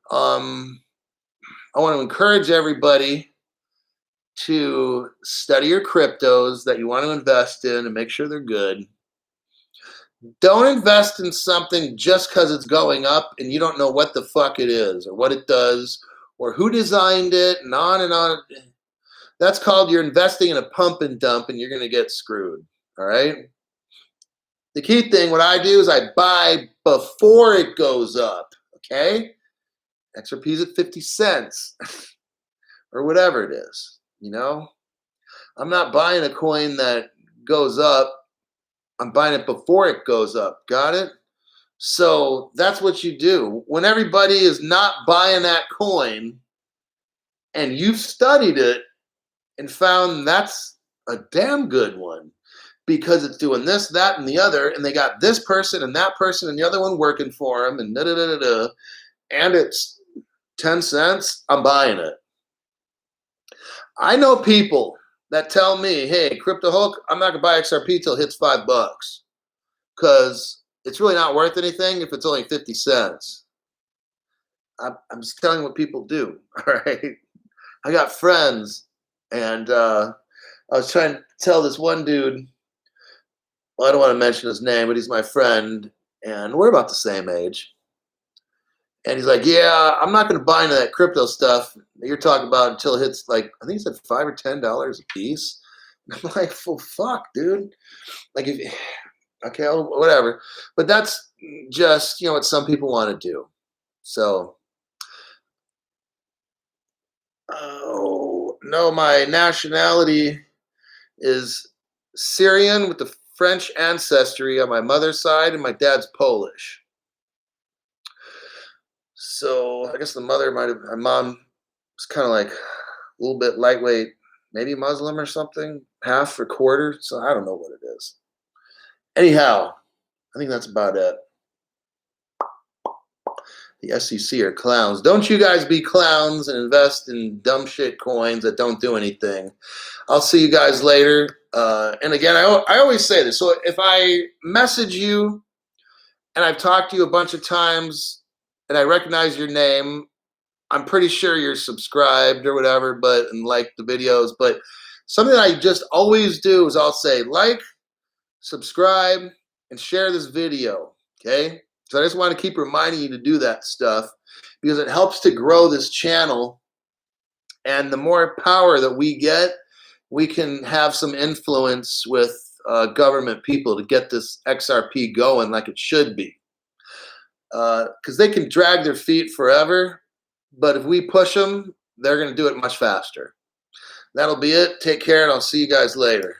I want to encourage everybody to study your cryptos that you want to invest in and make sure they're good. Don't invest in something just because it's going up and you don't know what the fuck it is or what it does or who designed it and on and on. That's called you're investing in a pump and dump and you're going to get screwed. All right. The key thing, what I do is I buy before it goes up. Okay. XRP's at 50 cents or whatever it is. You know, I'm not buying a coin that goes up. I'm buying it before it goes up. Got it? So that's what you do. When everybody is not buying that coin and you've studied it and found that's a damn good one because it's doing this, that, and the other, and they got this person and that person and the other one working for them and da-da-da-da-da, and it's 10 cents, I'm buying it. I know people that tell me, hey, Crypto Hulk, I'm not going to buy XRP till it hits $5 because it's really not worth anything if it's only 50 cents. I'm just telling you what people do, all right? I got friends, and I was trying to tell this one dude, well, I don't want to mention his name, but he's my friend, and we're about the same age. And he's like, yeah, I'm not going to buy into that crypto stuff that you're talking about until it hits, like, I think he said $5 or $10 a piece. And I'm like, well, fuck, dude. Like, if, okay, whatever. But that's just, you know, what some people want to do. So, oh, no, my nationality is Syrian with the French ancestry on my mother's side, and my dad's Polish. So I guess the mother might have, my mom was kind of like a little bit lightweight, maybe Muslim or something, half or quarter. So I don't know what it is. Anyhow, I think that's about it. The SEC are clowns. Don't you guys be clowns and invest in dumb shit coins that don't do anything. I'll see you guys later. And again, I always say this. So if I message you and I've talked to you a bunch of times, and I recognize your name, I'm pretty sure you're subscribed or whatever, and like the videos. But something that I just always do is I'll say like, subscribe, and share this video. Okay? So I just want to keep reminding you to do that stuff because it helps to grow this channel. And the more power that we get, we can have some influence with government people to get this XRP going like it should be. Because they can drag their feet forever, but if we push them, they're going to do it much faster. That'll be it. Take care, and I'll see you guys later.